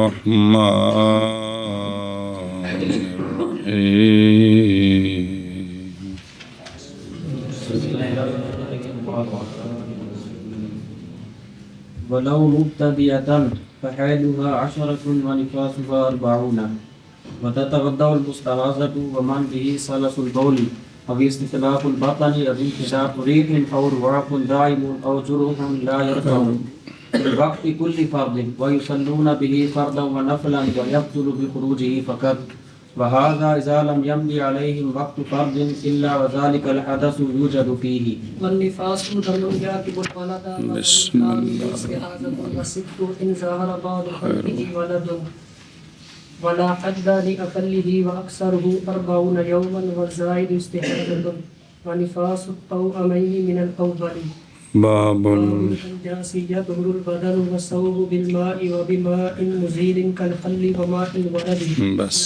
الرحمن الرحيم ولو مبتدئة فحالها 10 ونفاسها 40 وتتغدى المستعاذة ومن به سلس البول أو استخلاف البطن أو انتشاف ريح أو رواق دائم أو جرح لا يرفع في وقت كل فرض ويصلون به فردا ونفلا ويبطل بخروجه فقط وهذا إذا لم يمضي عليهم وقت فرض إلا وذلك الحدث يوجد فيه. والنفاس دم يعقب الولد بسم الله والاستعاذة والست إن ظهر بعد خلقه ولد ولا حد لأقله وأكثره 40 يوما والزائد استحاذة ونفاس التوأمين من الأول. باب النجاس يطهر البدن والثوب بالماء وبماء مزيل كالخل وماء الولد. بس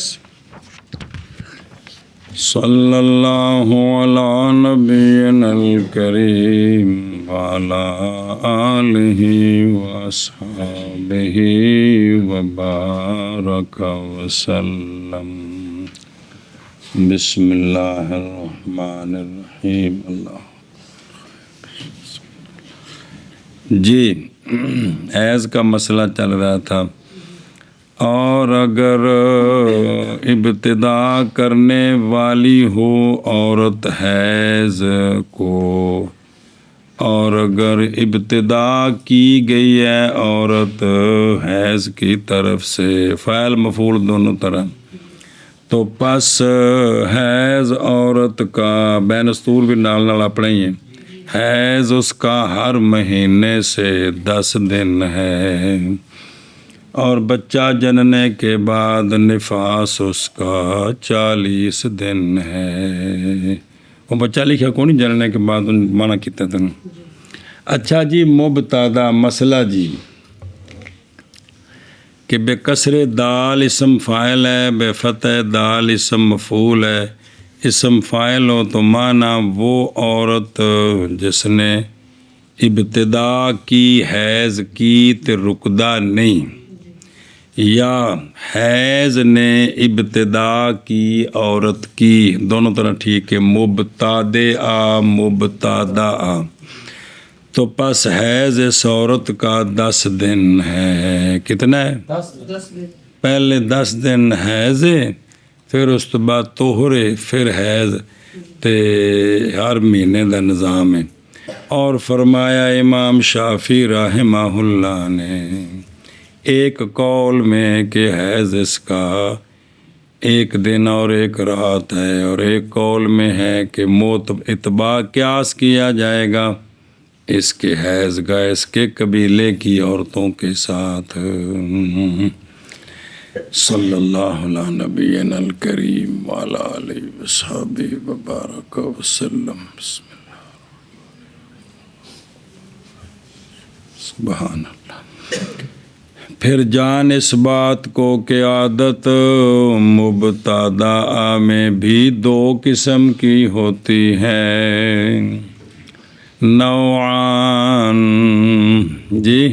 صلی اللہ علی نبینا الکریم وعلی آلہ واصحابہ وبارک وسلم. بسم اللہ الرحمن الرحیم. اللہ جی حیض کا مسئلہ چل رہا تھا، اور اگر ابتدا کرنے والی ہو عورت حیض کو، اور اگر ابتدا کی گئی ہے عورت حیض کی طرف سے، فاعل مفعول دونوں طرح، تو پس حیض عورت کا بین استور بھی نال نال اپنا ہی ہے، حیض اس کا ہر مہینے سے 10 دن ہے، اور بچہ جننے کے بعد نفاس اس کا 40 دن ہے. وہ بچہ لکھا کون نہیں جننے کے بعد منع کیتا تھا. اچھا جی، مبتدا مسئلہ جی کہ بے کسر دال اسم فاعل ہے، بے فتح دال اسم مفعول ہے. اسم فاعل ہو تو معنی وہ عورت جس نے ابتدا کی حیض کی تے رکدا نہیں، یا حیض نے ابتدا کی عورت کی، دونوں طرح ٹھیک ہے، مبتدئہ مبتدأ. تو پس حیض اس عورت کا 10 دن ہے. کتنا ہے؟ 10 پہلے 10 دن حیض ہے، پھر اس تو بعد طہر ہے، پھر حیض، تے ہر مہینے دا نظام ہے. اور فرمایا امام شافعی رحمہ اللہ نے ایک قول میں کہ حیض اس کا 1 دن اور 1 رات ہے، اور ایک قول میں ہے کہ موت اتباع قیاس کیا جائے گا اس کے حیض کا اس کے قبیلے کی عورتوں کے ساتھ. صلی اللہ علی نبینا الکریم وعلی آلہ وصحبہ وبارک وسلم. بسم اللہ سبحان اللہ. پھر جان اس بات کو کہ عادت مبتدأ میں بھی 2 قسم کی ہوتی ہے، نوعان جی،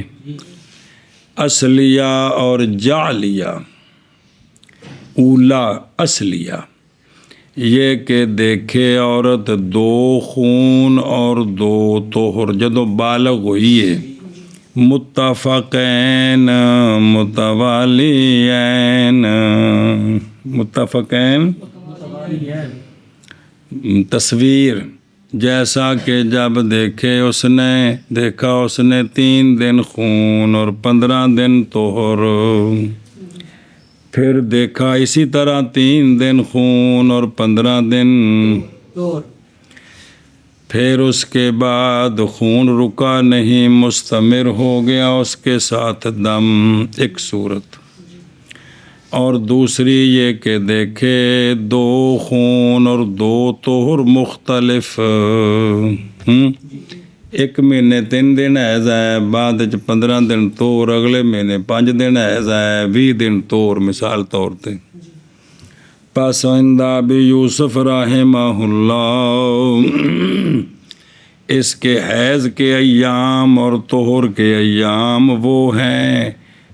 اصلیہ اور جعلیہ. اولا اصلیہ یہ کہ دیکھے عورت 2 خون اور 2 طہر جدو بالغ ہوئی ہے، متفقین متوالیین، متفقین تصویر جیسا کہ جب دیکھے اس نے 3 دن خون اور 15 دن طہر، پھر دیکھا اسی طرح 3 دن خون اور 15 دن، پھر اس کے بعد خون رکا نہیں، مستمر ہو گیا اس کے ساتھ دم، ایک صورت. اور دوسری یہ کہ دیکھے 2 خون اور 2 طہر مختلف، 1 مہینے 3 دن حیض ہے، بعد 15 دن طہر، اگلے مہینے 5 دن حیض ہے، 20 دن طہر مثال طور تے. پس عند ابی یوسف رحمہ اللہ اس کے حیض کے ایام اور طہر کے ایام وہ ہیں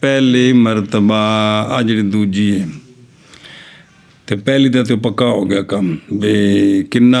ਪਹਿਲੀ ਮਰਤਬਾ। ਆ ਜਿਹੜੀ ਦੂਜੀ ਹੈ ਤੇ ਪਹਿਲੀ ਦਾ ਤੇ ਪੱਕਾ ਹੋ ਗਿਆ ਕੰਮ ਵੀ ਕਿੰਨਾ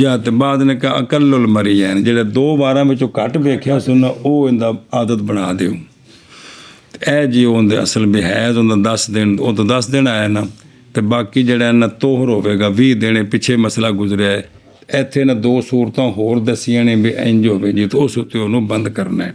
ਜਾਂ ਤੇ ਬਾਅਦ ਨੇ ਕਿਹਾ ਅਕੱਲੁਲ ਮਰੀਐਨ ਜਿਹੜੇ 2 ਵਾਰਾਂ ਵਿੱਚੋਂ ਘੱਟ ਵੇਖਿਆ ਸੁਣਾ ਉਹ ਇਹਦਾ ਆਦਤ ਬਣਾ ਦਿਓ। ਇਹ ਜੀ ਉਹਦੇ ਅਸਲ ਵੀ ਹੈ ਉਹਦਾ 10 ਦਿਨ, ਉਹ ਤੋਂ 10 ਦਿਨ ਆਇਆ ਨਾ ਤੇ ਬਾਕੀ ਜਿਹੜਾ ਨਾ ਤੋਹਰ ਹੋਵੇਗਾ 20 ਦਿਨ। ਪਿੱਛੇ ਮਸਲਾ ਗੁਜ਼ਰਿਆ ਹੈ ਇੱਥੇ ਨਾ 2 ਸੂਰਤਾਂ ਹੋਰ ਦਸੀਆਂ ਨੇ ਵੀ ਇੰਜ ਹੋਵੇ ਜੀ, ਤਾਂ ਉਸ ਉੱਤੇ ਉਹਨੂੰ ਬੰਦ ਕਰਨਾ ਹੈ।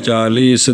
40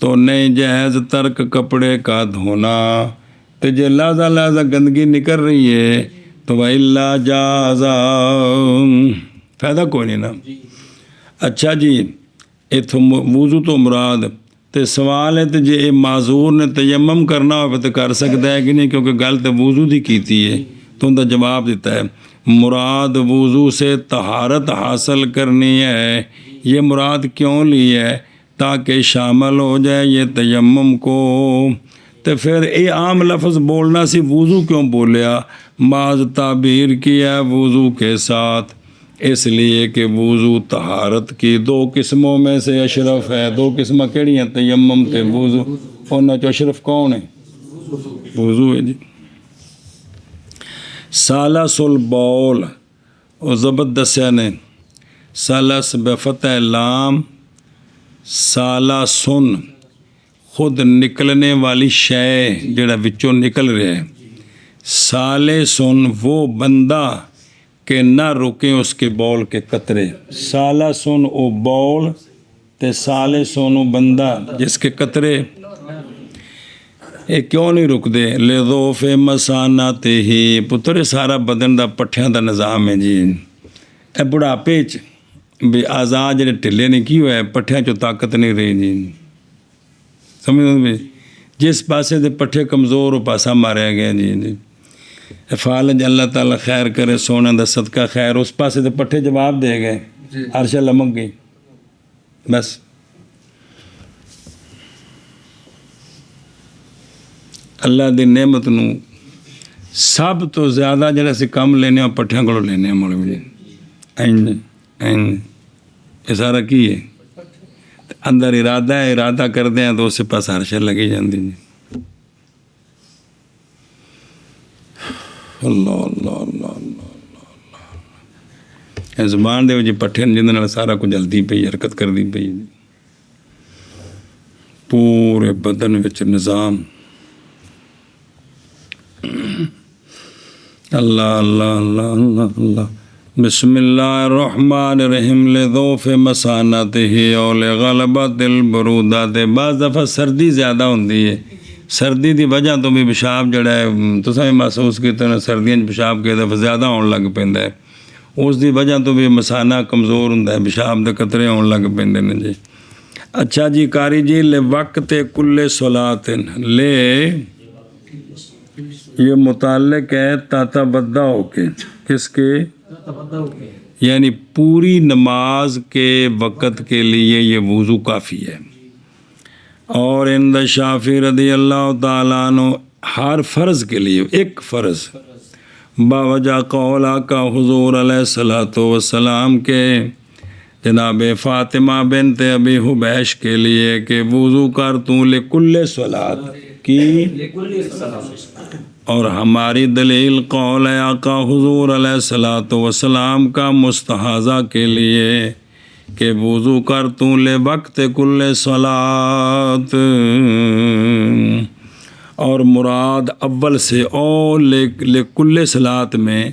تو نہیں جائز ترک کپڑے کا دھونا. تو جو لہذا گندگی نکل رہی ہے تو وَإِلَّا جَازَ فائدہ کوئی نہیں نا. اچھا جی اتو وضو تو مراد تے سوال ہے تو جی معذور نے تیمم کرنا ہو تو کر سکتا ہے کہ نہیں، کیونکہ گل تو وضو دی کیتی ہے تو ان کا جواب دیتا ہے مراد وضو سے طہارت حاصل کرنی ہے. یہ مراد کیوں لی ہے؟ تاکہ شامل ہو جائے یہ تیمم کو. تو پھر یہ عام لفظ بولنا سی وضو کیوں بولیا؟ بعض تعبیر کیا وضو کے ساتھ اس لیے کہ وضو طہارت کی 2 قسموں میں سے اشرف ہے. 2 قسمیں کیڑی ہیں؟ تیمم تے وضو. انہاں چوں اشرف کون ہے؟ وضو ہے جی. سالس البول وہ ضبط دسیا نے سالس بفتح لام سالسن خود نکلنے والی شے جڑا وچوں نکل رہا ہے. سالسن وہ بندہ کہ نہ رکیں اس کے بول کے قطرے. سالسن او بول تے سالسن او بندہ جس کے قطرے یہ کیوں نہیں رک دے؟ لذوف مسانات ہی پتر سارا بدن دا پٹھیاں دا نظام ہے جی. اے بڑھاپے چ بھی آزاد جڑے ٹھلے نہیں کی ہوا ہے پٹھیاں چو طاقت نہیں رہی جی. سمجھ بھی جس پاسے دے پٹھے کمزور ہو پاسا ماریا گیا جی. فالج اللہ تعالیٰ خیر کرے سونے دا صدقہ خیر اس پاسے دے پٹھے جواب دے گئے عرشہ لمک گئی. بس اللہ دی نعمت نو سب تو زیادہ جڑا سی کم لینے اور پٹھیاں کو لینے مولوی جی. یہ سارا کی ہے اندر ارادہ کر دیں تو اس پاس عرشہ لگی جاندی جی. اللہ اللہ اللہ اللہ اللہ. زبان دے جی پٹھے جن سارا کچھ جلدی پئی حرکت کر دی پئی پورے بدن وچ نظام. اللہ اللہ اللہ اللہ اللہ. بسم اللہ الرحمن الرحیم. لذوف مسانتہ اور لغلبۃ البرودۃ. بعض دفعہ سردی زیادہ ہوندی ہے سردی دی وجہ تو بھی پیشاب جڑا ہے تساں بھی محسوس کیتا نا سردیاں پیشاب کے دفعہ زیادہ ہون لگ پیندا ہے. اس دی وجہ تو بھی مسانہ کمزور ہوندا ہے پیشاب دے قطرے ہون لگ پیندے نے جی. اچھا جی قاری جی لے وقت کل صلاۃ لے یہ متعلق ہے تتبدع ہو کے کس کے یعنی پوری نماز کے وقت کے لیے یہ وضو کافی ہے. اور عند شافعی رضی اللہ تعالیٰ عنہ ہر فرض کے لیے ایک فرض باوجہ قول آقا حضور علیہ الصلوۃ والسلام کے جناب فاطمہ بنت ابی حبیش کے لیے کہ وضو کر تو لکل صلاۃ کی. اور ہماری دلیل قول آقا حضور علیہ الصلوۃ والسلام کا مستحاضہ کے لیے کہ وضو کر تو لے وقت کل صلاۃ. اور مراد اول سے اور لے کل صلاۃ میں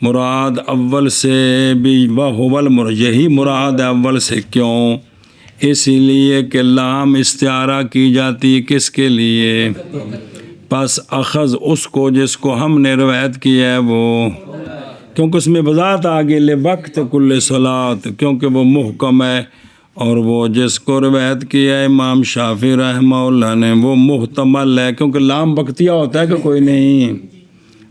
مراد اول سے بھی یہی مراد اول سے کیوں؟ اس لیے کہ لام استعارہ کی جاتی کس کے لیے؟ پس اخذ اس کو جس کو ہم نے روایت کیا ہے وہ کیونکہ اس میں وضاحت آگے لے وقت کل صلاۃ کیونکہ وہ محکم ہے. اور وہ جس کو روایت کیا ہے امام شافعی رحمہ اللہ نے وہ محتمل ہے کیونکہ لام وقتیہ ہوتا ہے کہ کوئی نہیں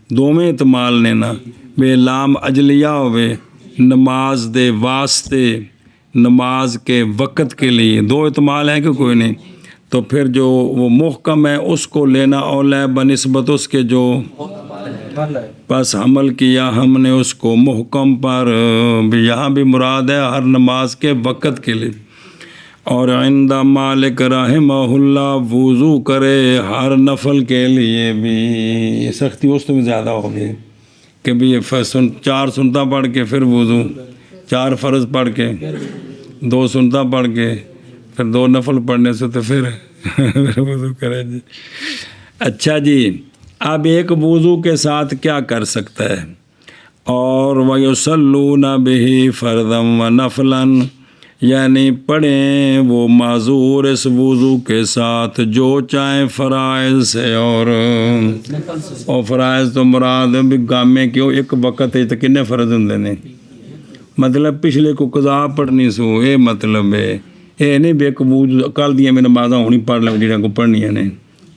دوویں احتمال نے نا بے لام اجلیہ ہوئے نماز دے واسطے نماز کے وقت کے لیے 2 احتمال ہیں کہ کوئی نہیں. تو پھر جو وہ محکم ہے اس کو لینا اولا ہے بنسبت اس کے جو پس حمل کیا ہم نے اس کو محکم پر. یہاں بھی مراد ہے ہر نماز کے وقت کے لیے. اور عند مالک رحمہ اللہ وضو کرے ہر نفل کے لیے بھی. یہ سختی اس تو بھی زیادہ ہو گئی کہ بھی 4 سنتا پڑھ کے پھر وضو 4 فرض پڑھ کے 2 سنتا پڑھ کے پھر 2 نفل پڑھنے سے تو پھر وضو کرے جی. اچھا جی اب ایک وضو کے ساتھ کیا کر سکتا ہے؟ اور وَيُصَلُّونَ بِهِ فَرْضًا وَنَفْلًا یعنی پڑھیں وہ معذور اس وضو کے ساتھ جو چاہیں فرائض سے، اور فرائض تو مراد بھی گامے کیوں ایک وقت ہے تو کنے فرض ہوندے نے، مطلب پچھلے کو قضا پڑھنی سو، یہ مطلب ہے، یہ نہیں بے قبول کل دیا میں نمازاں ہونی پڑھ لیں جہاں کو پڑھنیاں نے،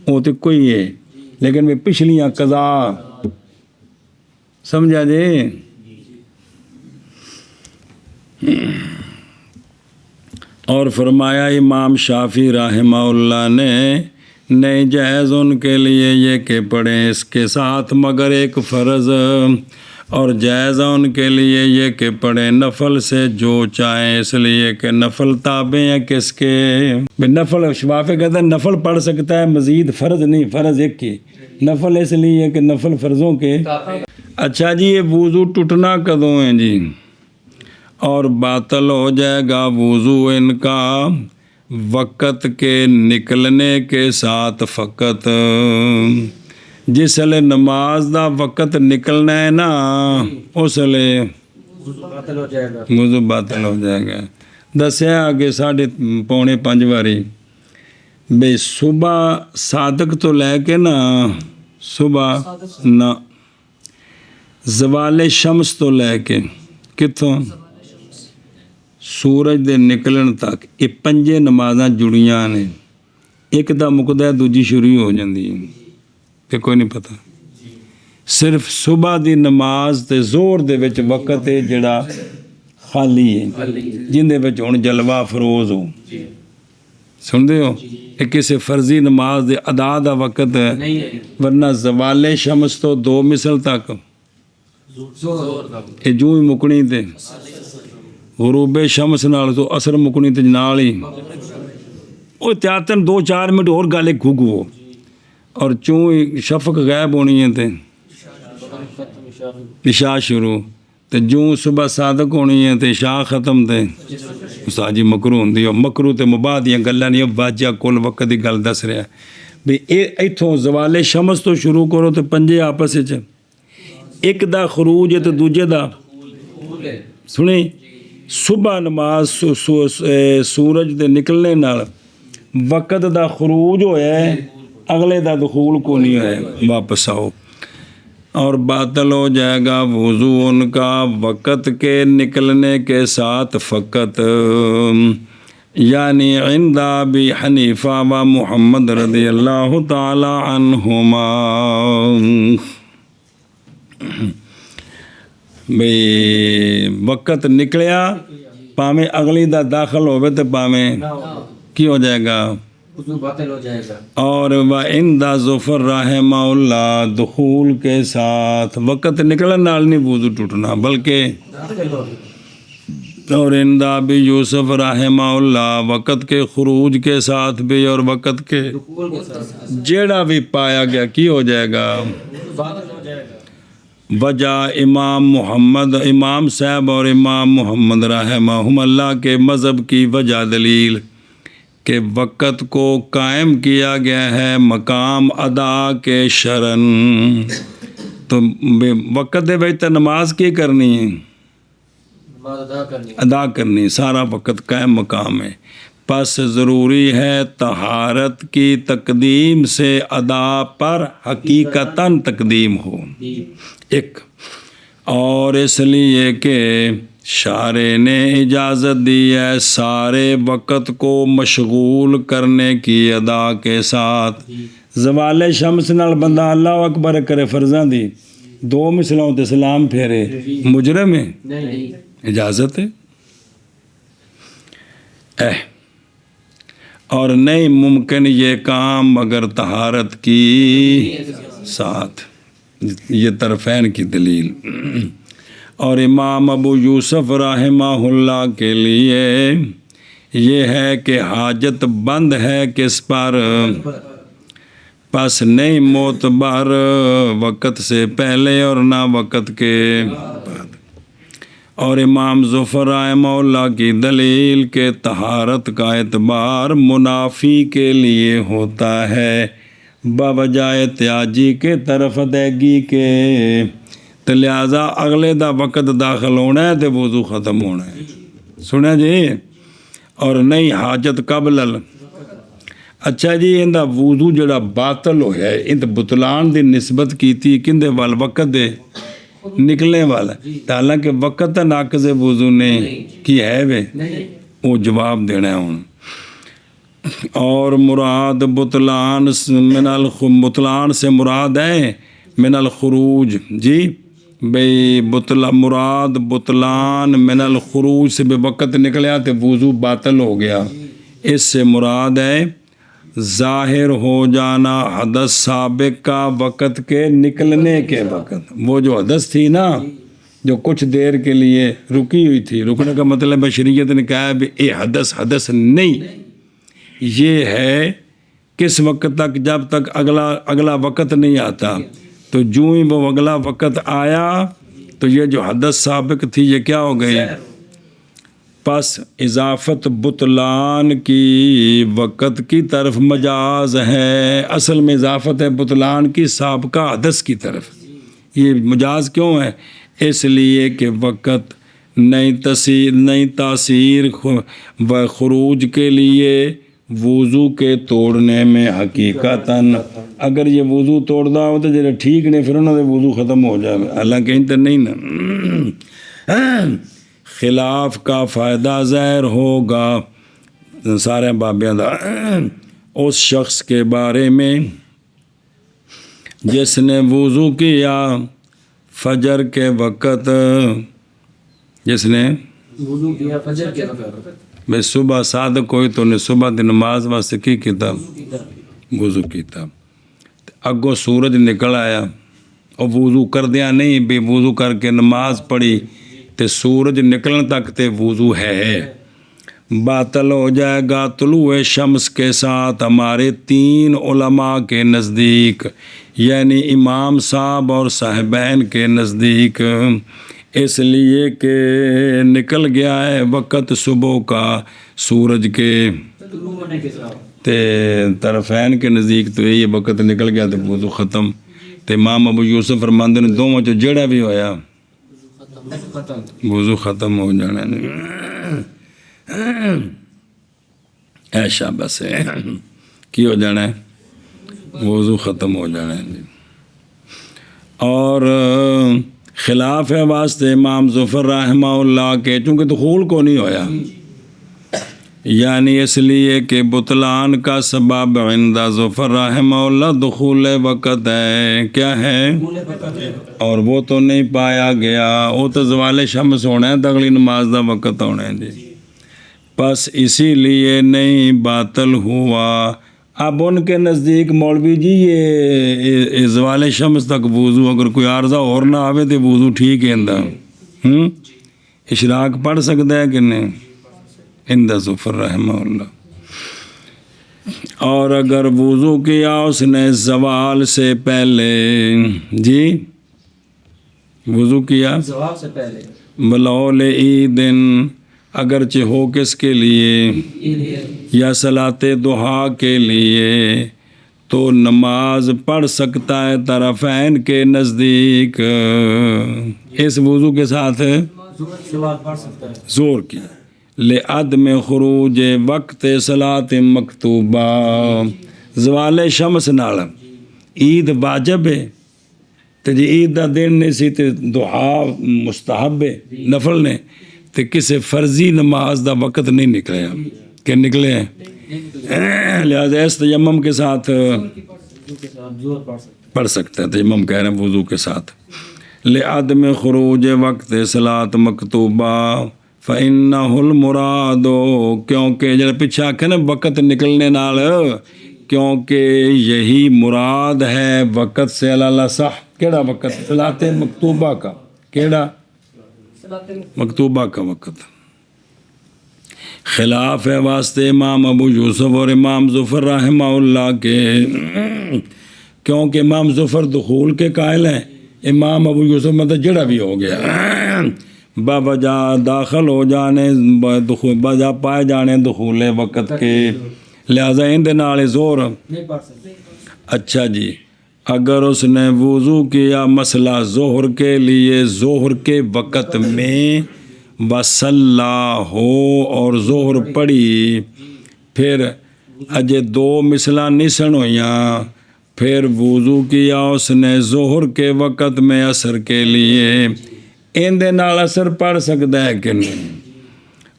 وہ تو کوئی ہے، لیکن میں پچھلیاں قضا سمجھا جی۔ اور فرمایا امام شافعی رحمہ اللہ نے نہیں جائز ان کے لیے یہ کہ پڑھیں اس کے ساتھ مگر ایک فرض، اور جائز ان کے لیے یہ کہ پڑھیں نفل سے جو چاہیں، اس لیے کہ نفل تابع ہیں کس کے، نفل شافعی کہتا ہے نفل پڑھ سکتا ہے مزید فرض نہیں، فرض ایک کی، نفل اس لیے کہ نفل فرضوں کے۔ اچھا جی یہ وضو ٹوٹنا کدوں ہیں جی؟ اور باطل ہو جائے گا وضو ان کا وقت کے نکلنے کے ساتھ فقط، جس لئے نماز دا وقت نکلنا ہے نا اس لئے باطل ہو جائے گا، وضو باطل ہو جائے گا۔ دسیا آگے 4:45 باری بے صبح صادق تو لے کے نا، صبح نہ زوال شمس تو لے کے کتوں سورج دے نکلن تک یہ 5 نمازاں جڑیاں نے، ایک دا مکدا ہے دوجی شروع ہو جاندی ہے کہ کوئی نہیں پتہ، صرف صبح دی نماز تے زور دے وچ وقت ہے جڑا خالی ہے جن دے وچ ہن جلوہ فروز ہو، سن دے ہو یہ کسی فرضی نماز دے ادا دا وقت ہے، ورنہ زوال شمس تو 2 مثل تک یہ جو ہی مکنی تے غروب شمس نال تو اثر مکنی تے نال ہی وہ تیاتن 2-4 منٹ اور گالے گھگو، اور چوں شفق غائب ہونی ہے تے عشاء شروع تے جو صبح صادق ہونی ہے تے عشاء ختم تے استاد جی مکروہ ہوندی ہے، مکروہ تے مباح دیاں گلاں نہیں، واجہ کل وقت دی گل دس رہا بھی ایتھوں زوال شمس تو شروع کرو تے 5 آپس وچ ایک دا خروج ہے تے دوجے دا سنیں صبح نماز سورج دے نکلنے نال وقت دا خروج ہویا ہے، اگلے دا دخول کو نہیں ہے، واپس آؤ۔ اور باطل ہو جائے گا وضو ان کا وقت کے نکلنے کے ساتھ فقط، یعنی عند ابی حنیفہ و محمد رضی اللہ تعالی عنہما، بھئی وقت نکلیا پامیں اگلی دا داخل ہوئے تو پامیں کی ہو جائے گا، وضو باطل ہو جائے گا۔ اور وَعِنْدَ ظفر رحمہ اللہ دخول کے ساتھ وقت نکلن نال نہیں وضو ٹوٹنا بلکہ، اور عند ابی یوسف رحمہ اللہ وقت کے خروج کے ساتھ بھی اور وقت کے جیڑا بھی پایا گیا کی ہو جائے گا، وجہ امام صاحب اور امام محمد رحمہم اللہ کے مذہب کی وجہ دلیل کہ وقت کو قائم کیا گیا ہے مقام ادا کے شرن، تو وقت دے وقت نماز کی کرنی ہے، ادا کرنی، سارا وقت قائم مقام ہے، پس ضروری ہے طہارت کی تقدیم سے ادا پر حقیقتاً تقدیم ہو، ایک اور اس لیے کہ شارع نے اجازت دی ہے سارے وقت کو مشغول کرنے کی ادا کے ساتھ، زوال شمس نال بندہ اللہ اکبر کرے فرضاں دی 2 مثلوں تے سلام پھیرے مجرم ہے، اجازت ہے، اور نہیں ممکن یہ کام مگر طہارت کی ساتھ، یہ طرفین کی دلیل۔ اور امام ابو یوسف رحمہ اللہ کے لیے یہ ہے کہ حاجت بند ہے کس پر، پس نہیں معتبر وقت سے پہلے اور نہ وقت کے بعد۔ اور امام ظفر رحمہ اللہ کی دلیل کہ طہارت کا اعتبار منافی کے لیے ہوتا ہے بوجائے تیاجی کے طرف ادائیگی کے، تو لہٰذا اگلے دا وقت داخل ہونا ہے تو وضو ختم ہونا ہے، سنیں جی، اور نہیں حاجت قبل اچھا جی ਇਹਦਾ ਵਜ਼ੂ ਜਿਹੜਾ ਬਾਤਲ ਹੋਇਆ ਇਹ ਬੁਤਲਾਨ ਦੀ ਨਿਸਬਤ ਕੀਤੀ ਕਿੰਦੇ ਵੱਲ ਵਕਤ ਦੇ ਨਿਕਲਣੇ ਵਾਲਾ ਤਾਂ ਹਾਲਾਂਕਿ ਵਕਤ ਤਾਂ ਨਾਕਜ਼ ਵਜ਼ੂ ਨੇ ਕੀ ਹੈ ਵੇ ਉਹ ਜਵਾਬ ਦੇਣਾ ਹੁਣ اور مراد بطلان بطلان سے مراد ہے من الخروج جی بھئی مراد بطلان من الخروج سے بے وقت نکلیا تو وضو باطل ہو گیا اس سے مراد ہے ظاہر ہو جانا حدث سابق کا وقت کے نکلنے کے وقت وہ جو حدث تھی نا جو کچھ دیر کے لیے رکی ہوئی تھی رکنے کا مطلب ہے شریعت نے کہا ہے بھی اے حدث نہیں یہ ہے کس وقت تک جب تک اگلا وقت نہیں آتا تو جو ہی وہ اگلا وقت آیا تو یہ جو حدث سابق تھی یہ کیا ہو گئی پس اضافت بطلان کی وقت کی طرف مجاز ہے اصل میں اضافت ہے بطلان کی سابقہ حدث کی طرف یہ مجاز کیوں ہے اس لیے کہ وقت نئی تاثیر و خروج کے لیے وضو کے توڑنے میں حقیقتاً اگر یہ وضو توڑدا ہو تو جڑے ٹھیک نے پھر انہوں نے وضو ختم ہو جائے حالانکہ انتر نہیں نا خلاف کا فائدہ ظاہر ہوگا سارے بابیاں دا اس شخص کے بارے میں جس نے وضو کیا فجر کے وقت جس نے وضو کیا فجر کے وقت بھئی صبح صادق ہوئی تو نے صبح دی نماز واسطے کی کیتا وضو کیتا اگوں سورج نکل آیا اور وضو کر دیا نہیں بھی وضو کر کے نماز پڑھی تے سورج نکلن تک تے وضو ہے باطل ہو جائے گا طلوع شمس کے ساتھ ہمارے 3 علماء کے نزدیک یعنی امام صاحب اور صاحبین کے نزدیک اس لیے کہ نکل گیا ہے وقت صبح کا سورج کے تے طرفین کے نزدیک تو یہ وقت نکل گیا تو وضو ختم تے امام ابو یوسف فرماندے نے دونوں چ جڑا بھی ہویا وضو ختم ہو جانا ایسا بس ہے کی ہو جانا ہے وضو ختم ہو جانا ہے اور خلاف ہے واسطے امام ظفر رحمہ اللہ کے چونکہ دخول کو نہیں ہویا یعنی اس لیے کہ بطلان کا سبب عند ظفر رحمہ اللہ دخول وقت ہے کیا ہے اور وہ تو نہیں پایا گیا وہ تو زوال شمس ہونا ہے اگلی نماز دا وقت ہونا ہے جی بس اسی لیے نہیں باطل ہوا اب ان کے نزدیک مولوی جی یہ زوال شمس تک وضو اگر کوئی عارضہ اور نہ آوے تو وضو ٹھیک ہے اندہ اشراق پڑھ سکتا ہے کہ نہیں اندہ ظفر رحمہ اللہ اور اگر وضو کیا اس نے زوال سے پہلے جی وضو کیا زوال سے پہلے بلول عیدن اگرچہ ہو کس کے لیے یا صلاۃ ضحیٰ کے لیے تو نماز پڑھ سکتا ہے طرفین کے نزدیک اس وضو کے ساتھ زور کی لعدم خروج وقت صلاۃ مکتوبہ زوال شمس نال عید واجب ہے تو جی عید دا دن نہیں سی تے دعا مستحب ہے نفل نے تے کسی فرضی نماز دا وقت نہیں نکلے کہ نکلے ہیں لہذا اس تیمم کے ساتھ پڑھ سکتے ہیں تیمم کہہ رہے ہیں وضو کے ساتھ لعدم خروج وقت صلاۃ مکتوبہ فإنہ المراد کیونکہ جب پیچھے آکھے نا وقت نکلنے نال کیونکہ یہی مراد ہے وقت سے اللہ صح کیڑا وقت صلاۃ مکتوبہ کا کیڑا مکتوبہ کا وقت خلاف ہے واسطے امام ابو یوسف اور امام ظفر رحمہ اللہ کے کیونکہ امام ظفر دخول کے قائل ہیں امام ابو یوسف مطلب جڑا بھی ہو گیا بجا داخل ہو جانے بجا پائے جانے دخول وقت کے لہذا اندے نال زور اچھا جی اگر اس نے وضو کیا مسئلہ ظہر کے لیے ظہر کے وقت میں وصلا ہو اور ظہر پڑھی، پھر اجے 2 مثلاں نہیں سن ہوئیاں، پھر وضو کیا اس نے ظہر کے وقت میں اثر کے لیے، ان دے نال اثر پڑھ سکتا ہے کہ نہیں؟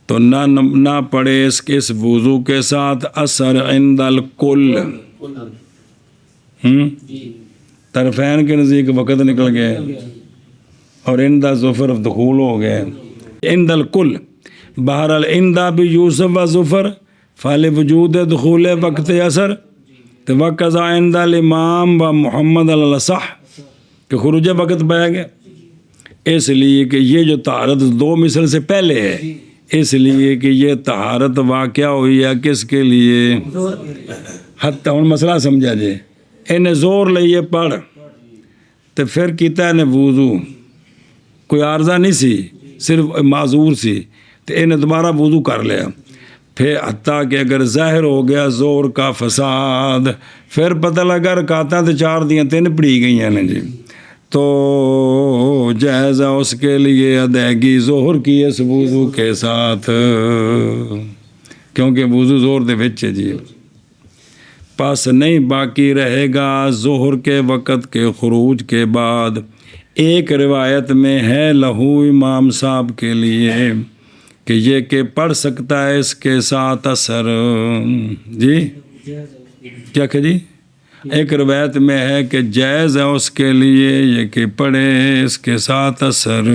تو نہ پڑھے اس وضو کے ساتھ اثر عند الکل۔ طرفین کے نزدیک وقت نکل گئے اور عند ظفر دخول ہو گئے، عند الکل۔ بہرحال عندہ بھی یوسف و ظفر فعل وجود دخول وقت اثر، تو وقضا عند الامام و محمد الصح کہ خروج وقت پایا گیا، اس لیے کہ یہ جو طہارت 2 مثل سے پہلے ہے، اس لیے کہ یہ طہارت واقع ہوئی ہے کس کے لیے؟ حتی ہن مسئلہ سمجھا جے، انہیں زور لئیے پڑھ تو پھر کیتا انہیں وضو، کوئی عارضہ نہیں سی، صرف معذور سی، تو انہیں دوبارہ وضو کر لیا، پھر حتیٰ کہ اگر ظاہر ہو گیا زور کا فساد، پھر پتہ لگا رکعتاں تو 4 دیاں 3 پڑھی گئی ہیں جی، تو جائز ہے اس کے لیے ادائیگی ظہر کی اس وضو کے ساتھ، کیونکہ وضو زور دے وچ ہے جی۔ پس نہیں باقی رہے گا ظہر کے وقت کے خروج کے بعد۔ ایک روایت میں ہے لہو امام صاحب کے لیے کہ یہ کہ پڑھ سکتا ہے اس کے ساتھ اثر، جی کیا کہ جی؟ ایک روایت میں ہے کہ جائز ہے اس کے لیے یہ کہ پڑھے اس کے ساتھ اثر،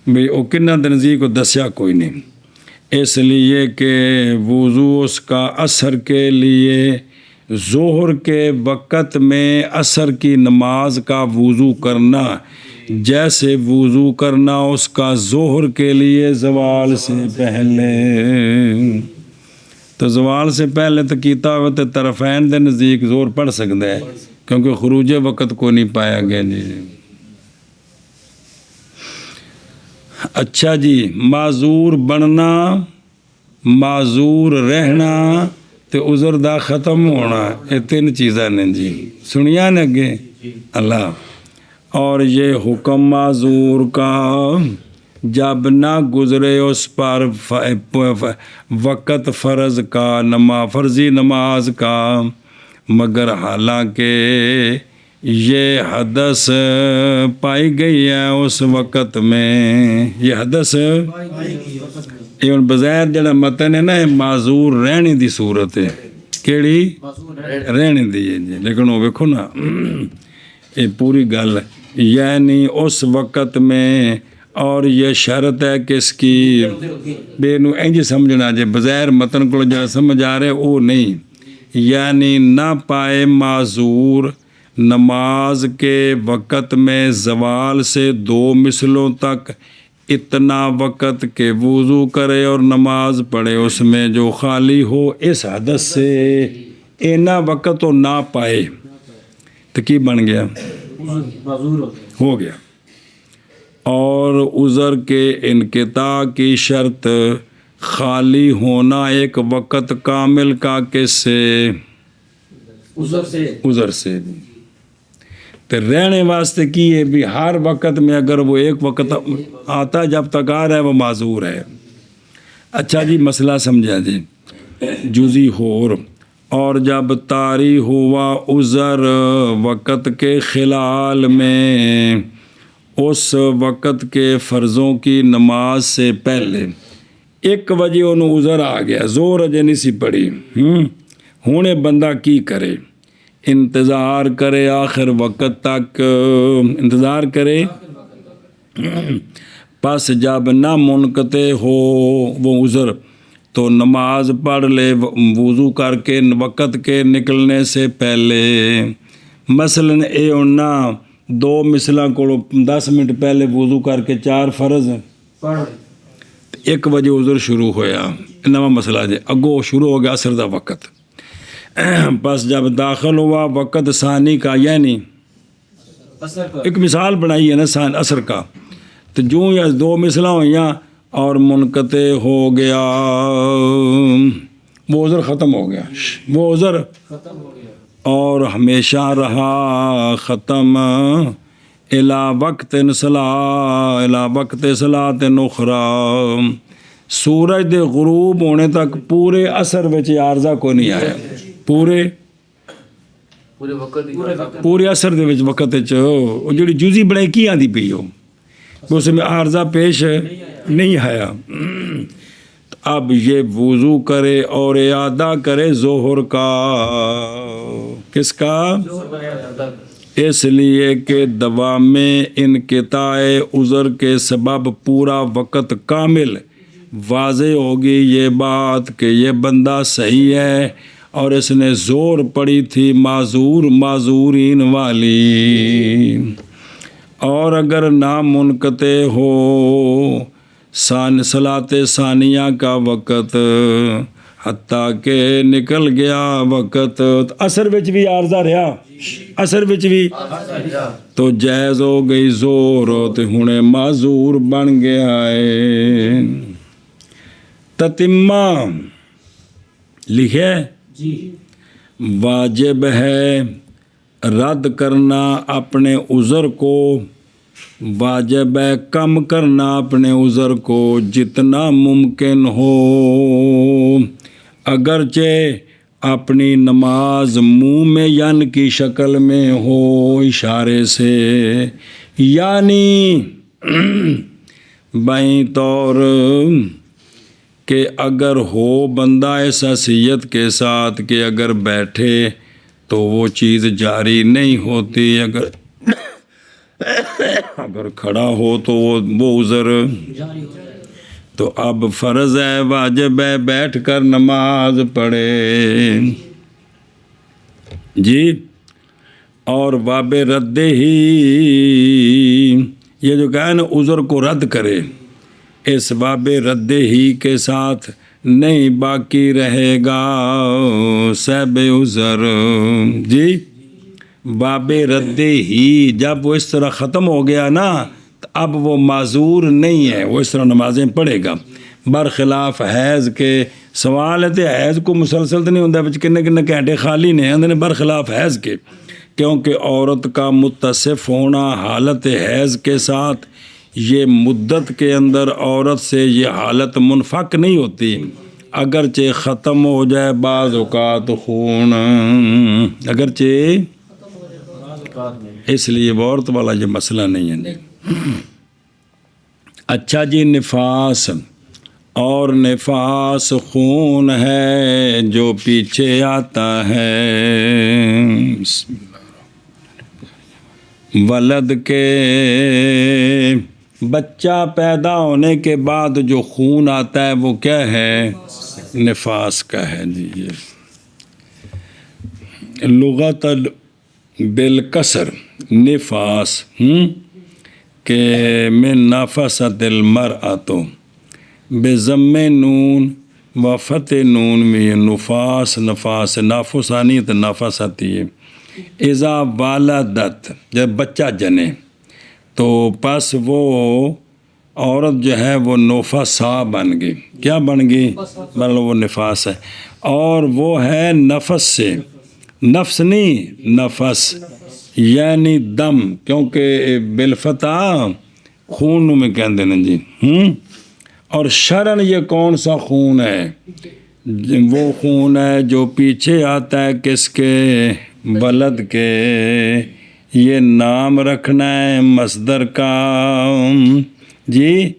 بھی وہ کنہ نزدیک کو دسیا کوئی نہیں، اس لیے کہ وضو اس کا اثر کے لیے ظہر کے وقت میں اثر کی نماز کا وضو کرنا جیسے وضو کرنا اس کا ظہر کے لیے زوال سے پہلے، تو زوال سے پہلے تو کیتا ہوا تو طرفین دے نزدیک زور پڑھ سکتا ہے کیونکہ خروج وقت کو نہیں پایا گیا جی۔ اچھا جی، معذور بننا، معذور رہنا تو عذر دا ختم ہونا، یہ 3 چیزیں نے جی، سنیا نے اگے اللہ۔ اور یہ حکم معذور کا جب نہ گزرے اس پر وقت فرض کا، فرضی نماز کا، مگر حالانکہ یہ حدث پائی گئی ہے اس وقت میں، یہ حدث یہ بظاہر جڑا متن ہے نا، یہ معذور رہنے دی صورت ہے، کیڑی رہنے دی ہے جی، لیکن وہ ویکھو نا یہ پوری گل یعنی اس وقت میں، اور یہ شرط ہے کہ اس کی بے نو انج سمجھنا جے بظاہر متن کو جڑا سمجھ آ رہے وہ نہیں، یعنی نہ پائے معذور نماز کے وقت میں زوال سے 2 مثلوں تک اتنا وقت کہ وضو کرے اور نماز پڑھے اس میں جو خالی ہو اس حدث سے، اینا وقت تو نہ پائے تو کی بن گیا؟ ہو گیا۔ اور عذر کے انقطاع کی شرط خالی ہونا ایک وقت کامل کا کس سے؟ عذر سے۔ تو رہنے واسطے کی ہے بھی ہر وقت میں اگر وہ ایک وقت آتا جب تک آ رہا ہے وہ معذور ہے۔ اچھا جی، مسئلہ سمجھا جی، جزی اور جب طاری ہوا عذر وقت کے خلال میں اس وقت کے فرضوں کی نماز سے پہلے 1 بجے انہوں عذر آ گیا، زور اجے نہیں سی پڑی، ہونے بندہ کی کرے؟ انتظار کرے آخر وقت تک، انتظار کرے، پس جب نہ منقطع ہو وہ عذر تو نماز پڑھ لے وضو کر کے وقت کے نکلنے سے پہلے۔ مثلاً اے انہا 2 مثلاں کو 10 منٹ پہلے وضو کر کے 4 فرض 1 بجے عذر شروع ہویا، نواں مسئلہ جے اگو شروع ہو گیا عصر دا وقت، بس جب داخل ہوا وقت ثانی کا، یعنی ایک مثال بنائی ہے نا عصر کا، تو جو یا 2 مثلاں ہوئیاں اور منقطع ہو گیا، وہ عذر ختم ہو گیا، وہ عذر اور ہمیشہ رہا ختم، الا وقت صلاۃ اخرى سورج دے غروب ہونے تک پورے اثر وچ عارضہ کو نہیں آیا پورے اثر دے وچ وقت وچ وہ جڑی جزی بنائی کی آندی پئی ہو اس میں عارضہ پیش نہیں آیا اب یہ وضو کرے اور اعادہ کرے ظہر کا کس کا اس لیے کہ دوام انقطاع عذر کے سبب پورا وقت کامل واضح ہوگی یہ بات کہ یہ بندہ صحیح ہے اور اس نے زور پڑی تھی معذورین والی اور اگر نامنقطع ہو صلاۃ ثانیہ کا وقت حتیٰ کہ نکل گیا وقت اثر وچ بھی عارضہ رہا اثر وچ بھی تو جائز ہو گئی زور تے ہنے معذور بن گیا ہے تتمہ لکھے جی واجب ہے رد کرنا اپنے عذر کو واجب ہے کم کرنا اپنے عذر کو جتنا ممکن ہو اگرچہ اپنی نماز منہ میں ین کی شکل میں ہو اشارے سے یعنی بائیں طور کہ اگر ہو بندہ اس حیثیت کے ساتھ کہ اگر بیٹھے تو وہ چیز جاری نہیں ہوتی اگر کھڑا ہو تو وہ عذر تو اب فرض ہے واجب ہے بیٹھ کر نماز پڑھے جی اور باب رد ہی یہ جو کہا نا عذر کو رد کرے اس باب رد ہی کے ساتھ نہیں باقی رہے گا سب عذر جی باب رد ہی جب وہ اس طرح ختم ہو گیا نا تو اب وہ معذور نہیں ہے وہ اس طرح نمازیں پڑھے گا برخلاف حیض کے سوال ہے تو حیض کو مسلسل تو نہیں ہوتا بچ کنے گھنٹے خالی نے اندر برخلاف حیض کے کیونکہ عورت کا متصف ہونا حالت حیض کے ساتھ یہ مدت کے اندر عورت سے یہ حالت منفک نہیں ہوتی اگرچہ ختم ہو جائے بعض اوقات خون اگرچہ اس لیے عورت والا یہ مسئلہ نہیں ہے اچھا جی نفاس اور نفاس خون ہے جو پیچھے آتا ہے ولد کے بچہ پیدا ہونے کے بعد جو خون آتا ہے وہ کیا ہے نفاس کا ہے جی یہ لغت بالکسر نفاس کہ من نفست المرأۃ بضم نون و فتح نون میں نفاس نافسانی تو نفس آتی ہے اذا والدت جب بچہ جنے تو پس وہ عورت جو ہے وہ نفسا بن گئی کیا بن گئی مطلب وہ نفاس ہے اور وہ ہے نفس سے نفس نہیں نفس یعنی دم کیونکہ بالفتح خون میں کہتے ہیں جی اور شرن یہ کون سا خون ہے وہ خون ہے جو پیچھے آتا ہے کس کے ولد کے یہ نام رکھنا ہے مصدر کا جی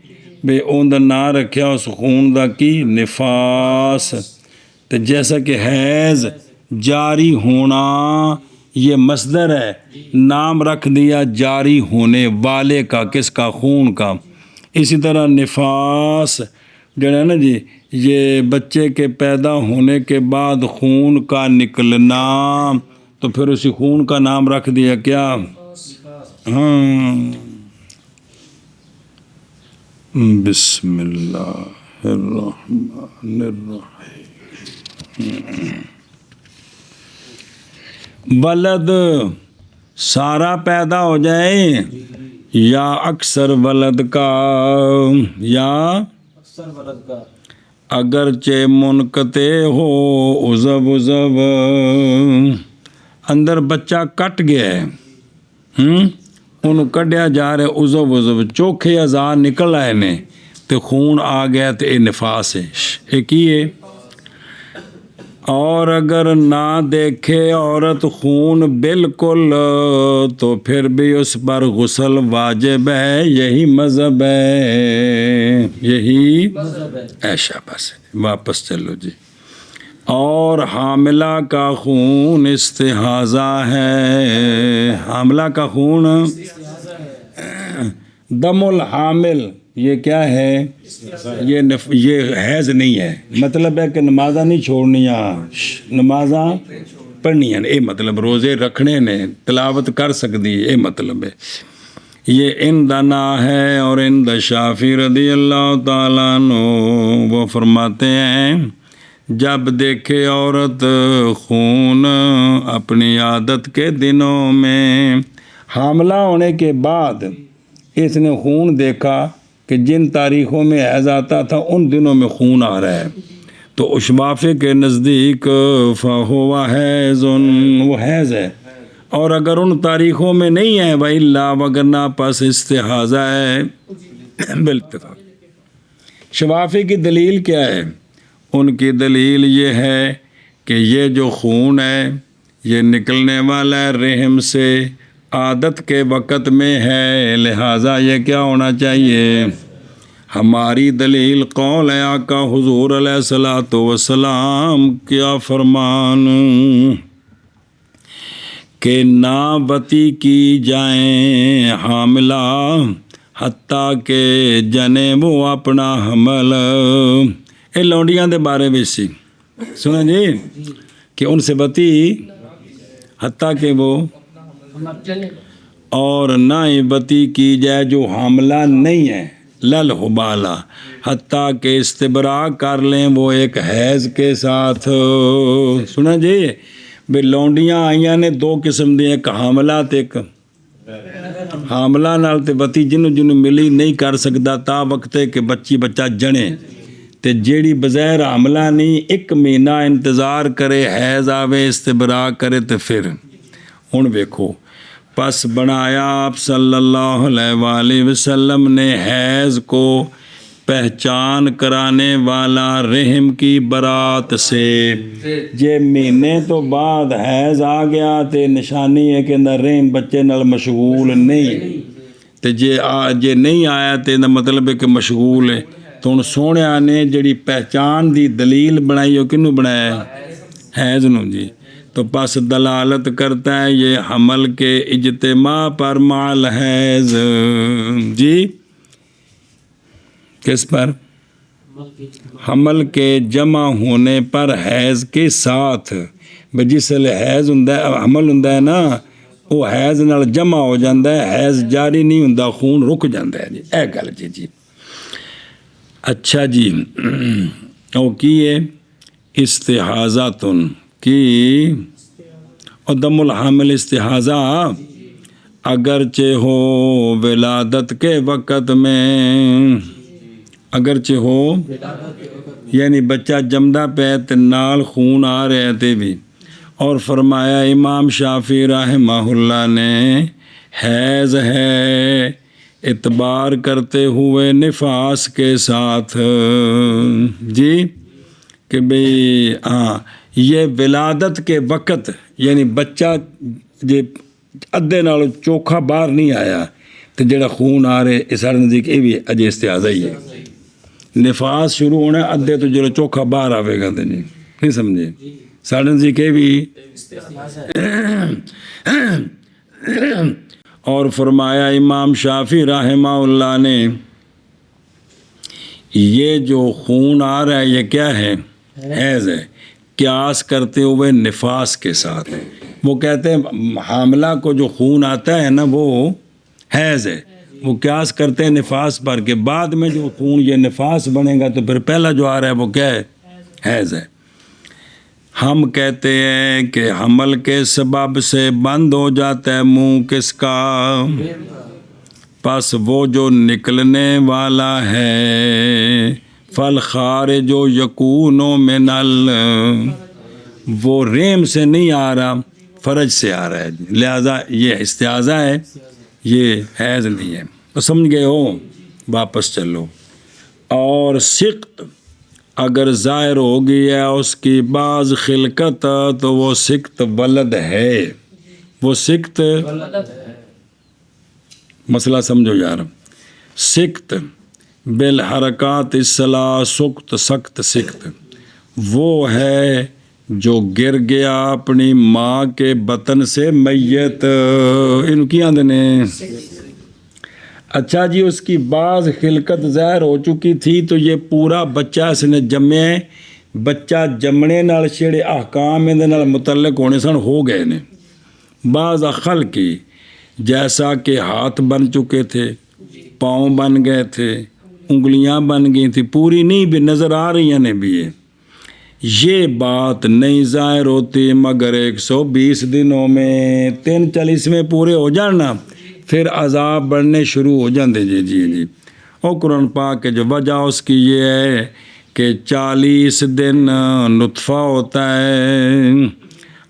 بے اوند نہ رکھیا اس خون دا کی نفاس تو جیسا کہ حیض جاری ہونا یہ مصدر ہے نام رکھ دیا جاری ہونے والے کا کس کا خون کا اسی طرح نفاس جو ہے نا جی یہ بچے کے پیدا ہونے کے بعد خون کا نکلنا تو پھر اسی خون کا نام رکھ دیا کیا بسم اللہ الرحمن الرحیم ولد سارا پیدا ہو جائے یا اکثر ولد کا یا اکثر ولد کا اگرچہ منقطع ہو عزب اندر بچہ کٹ گیا ہے ਉਹਨੂੰ ਕੱਢਿਆ ਜਾ ਰਿਹਾ ਉਜ਼ਵ ਚੋਖੇ ਅਜ਼ਾ ਨਿਕਲ ਆਏ ਨੇ ਤੇ ਖੂਨ ਆ ਗਿਆ ਤੇ ਇਹ ਨਿਫਾਸ ਹੈ। ਇਹ ਕੀ ਹੈ? اور اگر نہ دیکھے عورت خون بالکل تو پھر بھی اس پر غسل واجب ہے، یہی مذہب ہے، یہی ایشا بس واپس چلو جی۔ اور حاملہ کا خون استحاضہ ہے، حاملہ کا خون دم الحامل یہ کیا ہے؟ یہ حیض نہیں ہے، مطلب ہے کہ نمازاں نہیں چھوڑنیاں، نمازاں پڑھنیاں، یہ مطلب روزے رکھنے نے، تلاوت کر سکتی، یہ مطلب ہے۔ یہ اندنا ہے اور اند شافی رضی اللہ تعالیٰ عنہ وہ فرماتے ہیں جب دیکھے عورت خون اپنی عادت کے دنوں میں، حاملہ ہونے کے بعد اس نے خون دیکھا کہ جن تاریخوں میں حیض آتا تھا ان دنوں میں خون آ رہا ہے تو اشوافے کے نزدیک فہوا حیض، وہ حیض ہے، اور اگر ان تاریخوں میں نہیں ہے وَإِلَّا وگرنہ پس استحاضہ ہے بالاتفاق۔ شوافے کی دلیل کیا ہے؟ ان کی دلیل یہ ہے کہ یہ جو خون ہے یہ نکلنے والا ہے رحم سے، عادت کے وقت میں ہے، لہٰذا یہ کیا ہونا چاہیے؟ ہماری دلیل قول ہے آقا حضور علیہ الصلوۃ والسلام کیا فرمان کہ نہ وتی کی جائیں حاملہ حتیٰ کہ جنے وہ اپنا حمل۔ یہ لونڈیاں دے بارے میں سی سنیں جی کہ ان سے وتی حتیٰ کہ وہ، اور نہ ہی وتی کی جائے جو حاملہ نہیں ہے، لل حبالہ، حتیٰ کہ استبراء کر لیں وہ ایک حیض کے ساتھ۔ سنا جی بے لونڈیاں آئیاں نے دو قسم دی، ایک حاملہ تے ایک حاملہ نال تے وتی جنوں ملی نہیں کر سکتا تا وقت کہ بچہ جنے، تے جیڑی بظاہر حاملہ نہیں ایک مہینہ انتظار کرے حیض آوے استبراء کرے تے پھر ہن ویکھو پس بنایا آپ صلی اللہ علیہ وآلہ وسلم نے حیض کو پہچان کرانے والا رحم کی برات سے۔ جے مہینے تو بعد حیض آ گیا تے نشانی ہے کہ اندر رحم بچے نال مشغول نہیں، تے جے نہیں آیا تے دا مطلب ہے کہ مشغول ہے۔ تو ان سونیاں نے جڑی پہچان دی دلیل بنائی ہو کنوں بنایا ہے؟ حیض نو جی۔ تو پس دلالت کرتا ہے یہ حمل کے اجتماع پر مال حیض، جی کس پر؟ حمل کے جمع ہونے پر حیض کے ساتھ، جس لئے حیض ہوندا ہے حمل ہوندا ہے نا وہ حیض نال جمع ہو جاندہ ہے، حیض جاری نہیں ہوندا، خون رک جاندہ ہے جی، اے گل جی۔ اچھا جی او کی ہے استحاضاتن کی، اور دم الحامل استحاضہ اگرچہ ہو ولادت کے وقت میں، اگرچہ ہو یعنی بچہ جمدہ پہ نال خون آ رہے تھے بھی، اور فرمایا امام شافعی رحمہ اللہ نے حیض ہے اعتبار کرتے ہوئے نفاس کے ساتھ، جی کہ بھئی ہاں یہ ولادت کے وقت یعنی بچہ جے ادھے نالوں چوکھا باہر نہیں آیا تو جڑا خون آ رہے اس سارے نزدیک یہ بھی اجے استحاضہ ہی ہے۔ نفاس شروع ہونا ادھے تو جڑا چوکھا باہر آوے گا تو نہیں سمجھے، سارے نزدیک یہ بھی۔ اور فرمایا امام شافعی رحمہ اللہ نے یہ جو خون آ رہا ہے یہ کیا ہے؟ حیض ہے، قیاس کرتے ہوئے نفاس کے ساتھ۔ وہ کہتے ہیں حاملہ کو جو خون آتا ہے نا وہ حیض ہے، وہ قیاس کرتے ہیں نفاس پر کہ بعد میں جو خون یہ نفاس بنے گا تو پھر پہلا جو آ رہا ہے وہ کیا ہے؟ حیض ہے۔ ہم کہتے ہیں کہ حمل کے سبب سے بند ہو جاتا ہے منہ کس کا؟ پس وہ جو نکلنے والا ہے فالخارج یکون من وہ رحم سے نہیں آ رہا، فرج سے آ رہا ہے، لہذا یہ استحاضہ ہے، یہ حیض نہیں ہے. تو سمجھ گئے ہو؟ واپس چلو. اور سقط اگر ظاہر ہو گیا اس کی بعض خلقت تو وہ سقط ولد ہے. وہ سقط مسئلہ سمجھو یار. سقط بالحرکات الثلاث سقط سقط سقط وہ ہے جو گر گیا اپنی ماں کے بطن سے میت. ان کی آندے نے اچھا جی اس کی بعض خلقت ظاہر ہو چکی تھی تو یہ پورا بچہ اس نے جمے. بچہ جمنے نال چھڑے احکام اندے نال متعلق ہونے سن ہو گئے نے. بعض عقل کی جیسا کہ ہاتھ بن چکے تھے، پاؤں بن گئے تھے، انگلیاں بن گئی تھی، پوری نہیں بھی نظر آ رہی ہیں بھی. یہ بات نہیں ظاہر ہوتی مگر 120 دنوں میں. 43 میں پورے ہو جانا پھر عذاب بڑھنے شروع ہو جاندے. جی اور قرآن پاک کے جو وجہ اس کی یہ ہے کہ 40 دن نطفہ ہوتا ہے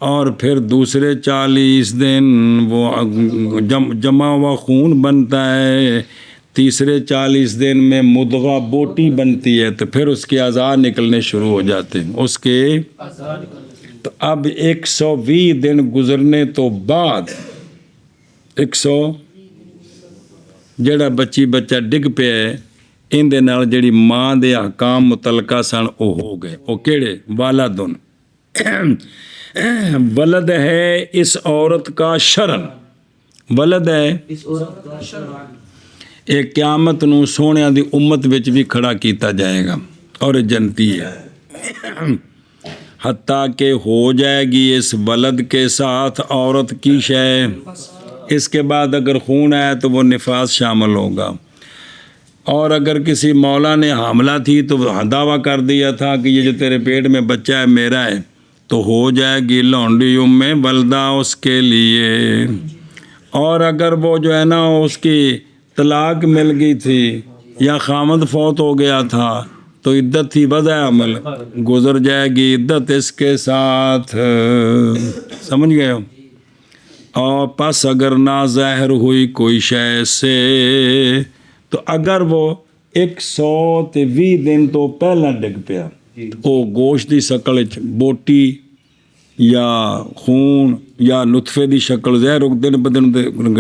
اور پھر دوسرے 40 دن وہ جمع ہوا خون بنتا ہے. تیسرے 40 دن میں مضغہ بوٹی بنتی ہے تو پھر اس کے اعضاء نکلنے شروع ہو جاتے ہیں اس کے. تو اب 120 دن گزرنے تو بعد 100 جڑا بچہ ڈگ پیا ہے ان دے نال جڑی ماں دے احکام متعلقہ سن وہ ہو گئے. وہ کیڑے؟ والدن ولد ہے اس عورت کا شرن. ولد ہے ایک قیامت نو سونیاں دی امت وچ بھی کھڑا کیتا جائے گا اور جنتی ہے. حتیٰ کہ ہو جائے گی اس ولد کے ساتھ عورت کی شے. اس کے بعد اگر خون آئے تو وہ نفاس شامل ہوگا. اور اگر کسی مولا نے حاملہ تھی تو دعویٰ کر دیا تھا کہ یہ جو تیرے پیٹ میں بچہ ہے میرا ہے تو ہو جائے گی لونڈی ولدہ اس کے لیے. اور اگر وہ جو ہے نا اس کی طلاق مل گئی تھی یا خامد فوت ہو گیا تھا تو عدت تھی وضع عمل گزر جائے گی عدت اس کے ساتھ. سمجھ گئے ہو؟ اور پس اگر نہ ظاہر ہوئی کوئی شے سے تو اگر وہ 120 دن تو پہلا ڈگ پیا وہ گوشت دی شکل بوٹی یا خون یا نطفے دی شکل ظاہر ہو دن بدن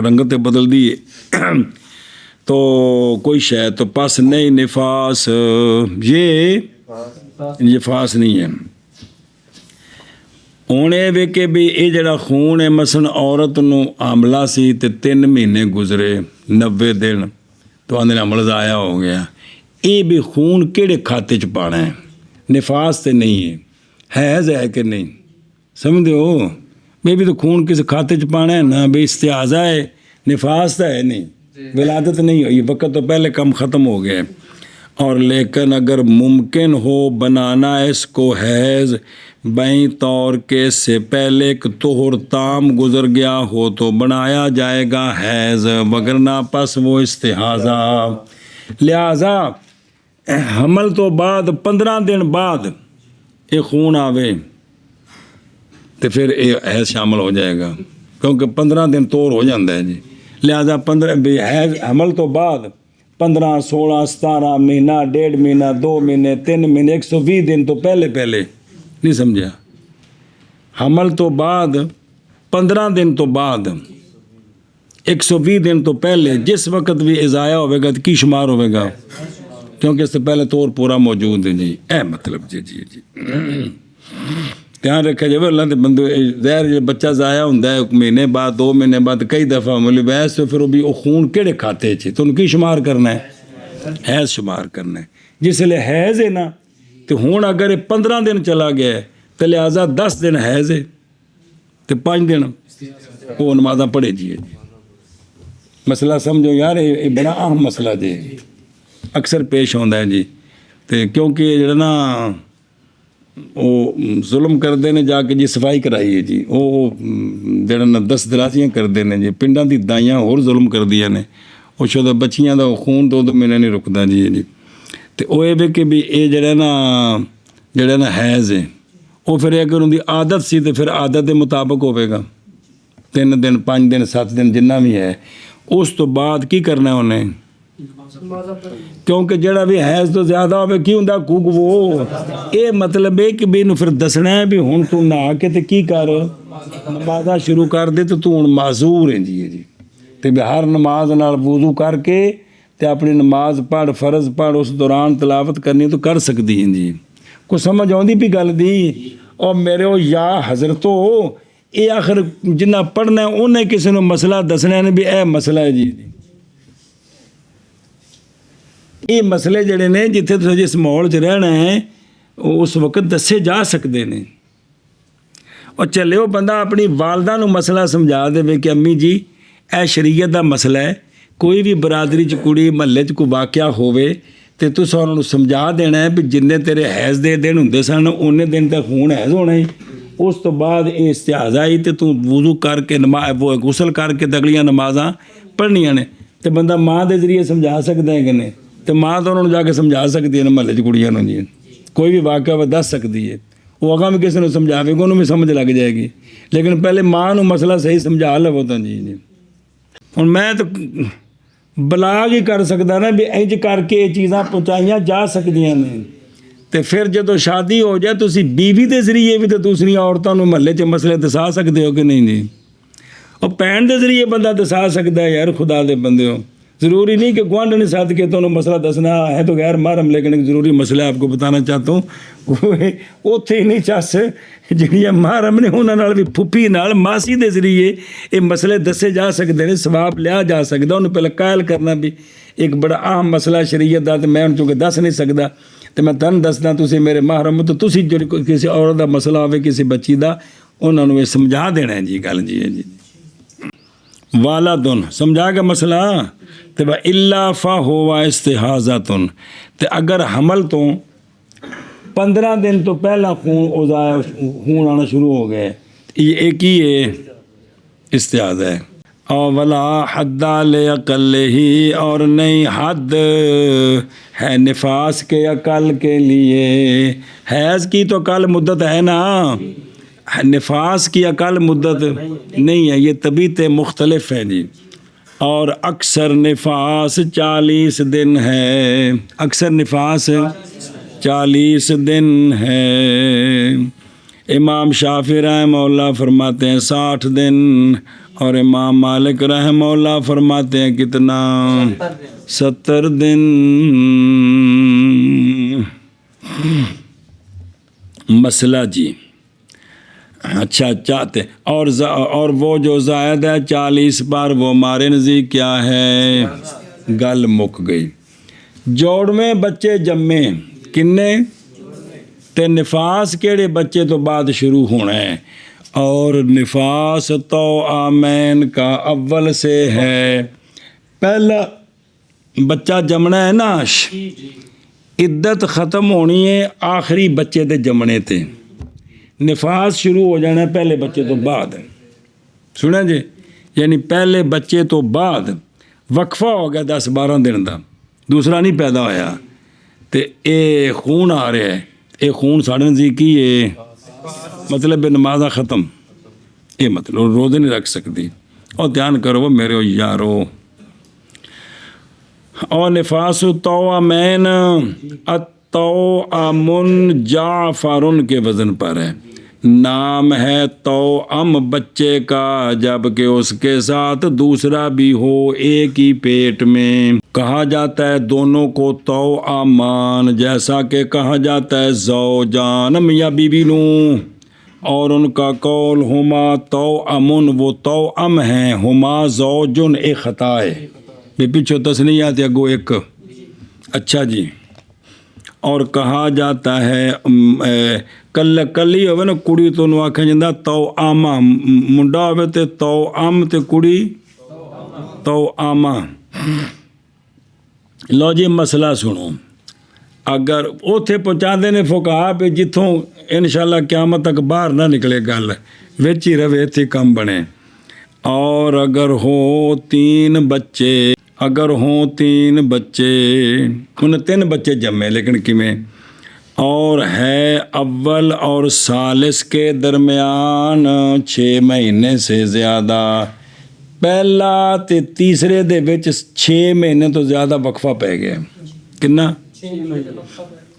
رنگت بدل دی تو کوئی شے تو پس نہیں نفاس. یہ نفاس نہیں ہے. ہوں یہ وے کہ بھی یہ جڑا خون ہے مثلا عورت نو حاملہ سی تے 3 مہینے گزرے 90 دن تو آندے عمل ضائع ہو گیا. یہ بھی خون کیڑے کھاتے چ پانا ہے؟ نفاس تے نہیں ہے. حیض ہے کہ نہیں؟ سمجھتے ہو؟ بھی تو خون کس کھاتے چ پانا ہے نا. بھی استحاضہ ہے نفاس تو ہے نہیں. ولادت نہیں ہوئی وقت تو پہلے کم ختم ہو گئے. اور لیکن اگر ممکن ہو بنانا اس کو حیض بیں طور کے سے پہلے کہ طہر تام گزر گیا ہو تو بنایا جائے گا حیض وگرنہ پس وہ استحاضہ. لہذا حمل تو بعد 15 دن بعد یہ خون آوے تو پھر یہ حیض شامل ہو جائے گا کیونکہ 15 دن طور ہو جاتا ہے. جی لہذا 15 حیض حمل تو بعد 15 16 17 مہینہ 1.5 مہینہ 2 مہینے 3 مہینے 120 دن تو پہلے نہیں سمجھا. حمل تو بعد 15 دن تو بعد 120 دن تو پہلے جس وقت بھی ضائع ہوئے گا تو کی شمار ہوئے گا کیونکہ اس سے پہلے طور پورا موجود ہے. جی اے مطلب جی دھیان رکھا جائے. اللہ کے بندے ظاہر بچہ ضائع ہوتا ہے 1 مہینے بعد 2 مہینے بعد کئی دفعہ مطلب ویسے پھر وہ بھی وہ خون کہڑے کھاتے چ تو ان کی شمار کرنا ہے حیض شمار کرنا ہے. جس لیے حیض ہے نا تو ہوں اگر 15 دن چلا گیا تو لہٰذا 10 دن حیض ہے تو 5 دن وہ نمازاں پڑھے جی. مسئلہ سمجھو یار یہ بڑا اہم مسئلہ جی اکثر پیش ہوتا ہے جی. تو کیونکہ جڑا نا وہ ظلم کرتے ہیں جا کے جی صفائی کرائی ہے جی وہ جڑا نا 10 دراسیاں کرتے ہیں جی پنڈاں دی دائیاں اور ظلم کر دیا نے وہ شدہ بچیاں دا خون 2 مہینے نہیں رکتا جی. تو وہ یہ کہ بھی یہ جڑا نا حیض ہے وہ پھر اگر ان کی عادت سی تو پھر عادت کے مطابق ہوئے گا 3 دن 5 دن 7 دن جنہ بھی ہے ਉਸ ਤੋਂ ਬਾਅਦ ਕੀ ਕਰਨਾ ਉਹਨੇ? نمازاں پڑھیں ਕਿਉਂਕਿ ਜਿਹੜਾ ਵੀ ਹੈਜ਼ ਤੋਂ ਜ਼ਿਆਦਾ ਹੋਵੇ ਕੀ ਹੁੰਦਾ? ਕੁਗਵੋ। ਇਹ ਮਤਲਬ ਹੈ ਕਿ ਵੀ ਇਹਨੂੰ ਫਿਰ ਦੱਸਣਾ ਹੈ ਵੀ ਹੁਣ ਤੂੰ ਨਹਾ ਕੇ ਤੇ ਕੀ ਕਰ, ਨਮਾਜ਼ਾਂ ਸ਼ੁਰੂ ਕਰ ਦੇ ਤੇ ਤੂੰ ਹੁਣ ਮਾਜ਼ੂਰ ਹੈ ਜੀ ਤੇ ਵੀ ਹਰ ਨਮਾਜ਼ ਨਾਲ ਵਜ਼ੂ ਕਰਕੇ ਤੇ ਆਪਣੀ ਨਮਾਜ਼ ਪੜ੍ਹ, ਫਰਜ਼ ਪੜ੍ਹ, ਉਸ ਦੌਰਾਨ ਤਿਲਾਵਤ ਕਰਨੀ ਤੂੰ ਕਰ ਸਕਦੀ ਹੈ ਜੀ। ਕੋਈ ਸਮਝ ਆਉਂਦੀ ਵੀ ਗੱਲ ਦੀ? ਉਹ ਮੇਰੇ ਉਹ ਯਾ ਹਜ਼ਰਤੋ, ਇਹ ਆਖਰ ਜਿੰਨਾ ਪੜ੍ਹਨਾ ਉਹਨੇ ਕਿਸੇ ਨੂੰ ਮਸਲਾ ਦੱਸਣਾ ਨੇ ਵੀ ਇਹ ਮਸਲਾ ਹੈ ਜੀ। ਇਹ ਮਸਲੇ ਜਿਹੜੇ ਨੇ ਜਿੱਥੇ ਤੁਸੀਂ ਜਿਸ ਮਾਹੌਲ 'ਚ ਰਹਿਣਾ ਹੈ ਉਹ ਉਸ ਵਕਤ ਦੱਸੇ ਜਾ ਸਕਦੇ ਨੇ। ਉਹ ਚੱਲਿਓ ਬੰਦਾ ਆਪਣੀ ਵਾਲਦਾ ਨੂੰ ਮਸਲਾ ਸਮਝਾ ਦੇਵੇ ਕਿ ਅੰਮੀ ਜੀ ਇਹ ਸ਼ਰੀਅਤ ਦਾ ਮਸਲਾ ਹੈ, ਕੋਈ ਵੀ ਬਰਾਦਰੀ 'ਚ ਕੁੜੀ ਮਹੱਲੇ 'ਚ ਕੋਈ ਵਾਕਿਆ ਹੋਵੇ ਤੇ ਤੁਸੀਂ ਉਹਨਾਂ ਨੂੰ ਸਮਝਾ ਦੇਣਾ ਹੈ ਵੀ ਜਿੰਨੇ ਤੇਰੇ ਹੈਜ਼ ਦੇ ਦਿਨ ਹੁੰਦੇ ਸਨ ਉਹਨੇ ਦਿਨ ਤੱਕ ਖੂਨ ਹੈਜ਼ ਹੋਣਾ ਹੈ। ਉਸ ਤੋਂ ਬਾਅਦ ਇਹ ਇਸਤਿਆਜ਼ਾ ਆਈ ਤੇ ਤੂੰ ਵਜ਼ੂ ਕਰਕੇ ਗੁਸਲ ਕਰਕੇ ਤੇ ਅਗਲੀਆਂ ਨਮਾਜ਼ਾਂ ਪੜ੍ਹਨੀਆਂ ਨੇ। ਤੇ ਬੰਦਾ ਮਾਂ ਦੇ ਜ਼ਰੀਏ ਸਮਝਾ ਸਕਦਾ ਹੈ ਕਿ ਨਹੀਂ? ਤੇ ਮਾਂ ਤਾਂ ਉਹਨਾਂ ਨੂੰ ਜਾ ਕੇ ਸਮਝਾ ਸਕਦੀ ਹੈ ਨਾ ਮਹੱਲੇ 'ਚ ਕੁੜੀਆਂ ਨੂੰ ਜੀ। ਕੋਈ ਵੀ ਵਾਕਿਆ ਉਹ ਦੱਸ ਸਕਦੀ ਹੈ, ਉਹ ਅਗਾਂਹ ਵੀ ਕਿਸੇ ਨੂੰ ਸਮਝਾਵੇਗਾ ਉਹਨੂੰ ਵੀ ਸਮਝ ਲੱਗ ਜਾਏਗੀ। ਲੇਕਿਨ ਪਹਿਲੇ ਮਾਂ ਨੂੰ ਮਸਲਾ ਸਹੀ ਸਮਝਾ ਲਵੋ ਤਾਂ ਜੀ। ਹੁਣ ਮੈਂ ਤਾਂ ਬਲਾਗ ਹੀ ਕਰ ਸਕਦਾ ਨਾ ਵੀ ਇੰਜ ਕਰਕੇ ਇਹ ਚੀਜ਼ਾਂ ਪਹੁੰਚਾਈਆਂ ਜਾ ਸਕਦੀਆਂ ਨੇ। ਤੇ ਫਿਰ ਜਦੋਂ ਸ਼ਾਦੀ ਹੋ ਜਾਏ ਤੁਸੀਂ ਬੀਵੀ ਦੇ ਜ਼ਰੀਏ ਵੀ ਤਾਂ ਦੂਸਰੀਆਂ ਔਰਤਾਂ ਨੂੰ ਮਹੱਲੇ 'ਚ ਮਸਲੇ ਦਸਾ ਸਕਦੇ ਹੋ ਕਿ ਨਹੀਂ ਜੀ? ਉਹ ਭੈਣ ਦੇ ਜ਼ਰੀਏ ਬੰਦਾ ਦਸਾ ਸਕਦਾ ਯਾਰ, ਖੁਦਾ ਦੇ ਬੰਦਿਓ। ضروری نہیں کہ گوانڈنی ساتھ کے تو مسئلہ دسنا ہے تو غیر محرم، لیکن ایک ضروری مسئلہ آپ کو بتانا چاہتا ہوں اوتھے ہی نہیں چاس جڑیاں محرم نے انہاں نال بھی پھپھی نال ماسی دے ذریعے یہ مسئلے دسے جا سکتے ہیں، ثواب لیا جا سکتا۔ انہوں پہلے قائل کرنا بھی ایک بڑا اہم مسئلہ شریعت دا، تے میں ان چونکہ دس نہیں سکتا تے میں تن دسدا تسی میرے محرم تو تسی جو کسی عورت دا مسئلہ ہوے کسی بچی دا انہاں نوں سمجھا دینا ہے جی گل جی والا دن سمجھا گا مسئلہ تے با الا فہو استحاضۃ تے اگر حمل تو 15 دن تو پہلا خون آنا شروع ہو گئے، یہ ایک ہی ہے استحاضہ ہے۔ اور ولا حد لعقل ہی، اور نہیں حد ہے نفاس کے عقل کے لیے۔ حیض کی تو عقل مدت ہے نا، نفاس کی عقل مدت نہیں ہے، یہ طبیعت مختلف ہے جی۔ اور اکثر نفاس 40 دن ہے، اکثر نفاس 40 دن ہے۔ امام شافعی رحمہ اللہ فرماتے ہیں 60 دن، اور امام مالک رحمہ اللہ فرماتے ہیں کتنا؟ 70 دن۔ مسئلہ جی اچھا چاہتے اور وہ جو زائد ہے 40 پر وہ ہمارے نزدیک کیا ہے؟ گل مک گئی۔ جوڑویں بچے جمے کنے تے نفاس کیڑے بچے تو بعد شروع ہونا ہے، اور نفاس تو آمین کا اول سے ہے۔ پہلا بچہ جمنا ہے نا، عدت ختم ہونی ہے آخری بچے دے جمنے تے، نفاس شروع ہو جانا ہے پہلے بچے تو بعد، سنیں جی، یعنی پہلے بچے تو بعد وقفہ ہو گیا 10-12 دن دا، دوسرا نہیں پیدا ہویا تے اے خون آ رہا ہے، اے خون ساڑھے نزدیک کی ہے مطلب نمازہ ختم، یہ مطلب روزے نہیں رکھ سکتی۔ اور دھیان کرو میرے یارو، اور نفاس توامین توامن جعفرن کے وزن پر ہے، نام ہے توام بچے کا جبکہ اس کے ساتھ دوسرا بھی ہو ایک ہی پیٹ میں۔ کہا جاتا ہے دونوں کو توامان، جیسا کہ کہا جاتا ہے زوجان میاں بیوی نوں، اور ان کا قول ہما توامن، وہ توام ہیں، ہما زوجن ایک خطا ہے، یہ پیچھو تسنیہ آتی اگو ایک، اچھا جی۔ اور کہا جاتا ہے کلی ہوئے نا کڑی تو انہوں آکھیں جندہ توامہ، منڈا ہوئے تے توام تے کڑی توامہ۔ لو جی مسئلہ سنو، اگر اوتھے پہنچا دینے فقہا پہ جتھوں انشاءاللہ قیامت تک باہر نہ نکلے گل ویچی روے تھی کم بنے۔ اور اگر ہو 3 بچے، اگر ہوں 3 بچے، انہیں 3 بچے جمے لیکن کمیں، اور ہے اول اور ثالث کے درمیان 6 مہینے سے زیادہ، ਪਹਿਲਾ ਤੇ ਤੀਸਰੇ ਦੇ ਵਿੱਚ 6 ਮਹੀਨੇ ਤੋਂ ਜ਼ਿਆਦਾ ਵਕਫਾ ਪੈ ਗਿਆ। ਕਿੰਨਾ? 6 ਮਹੀਨੇ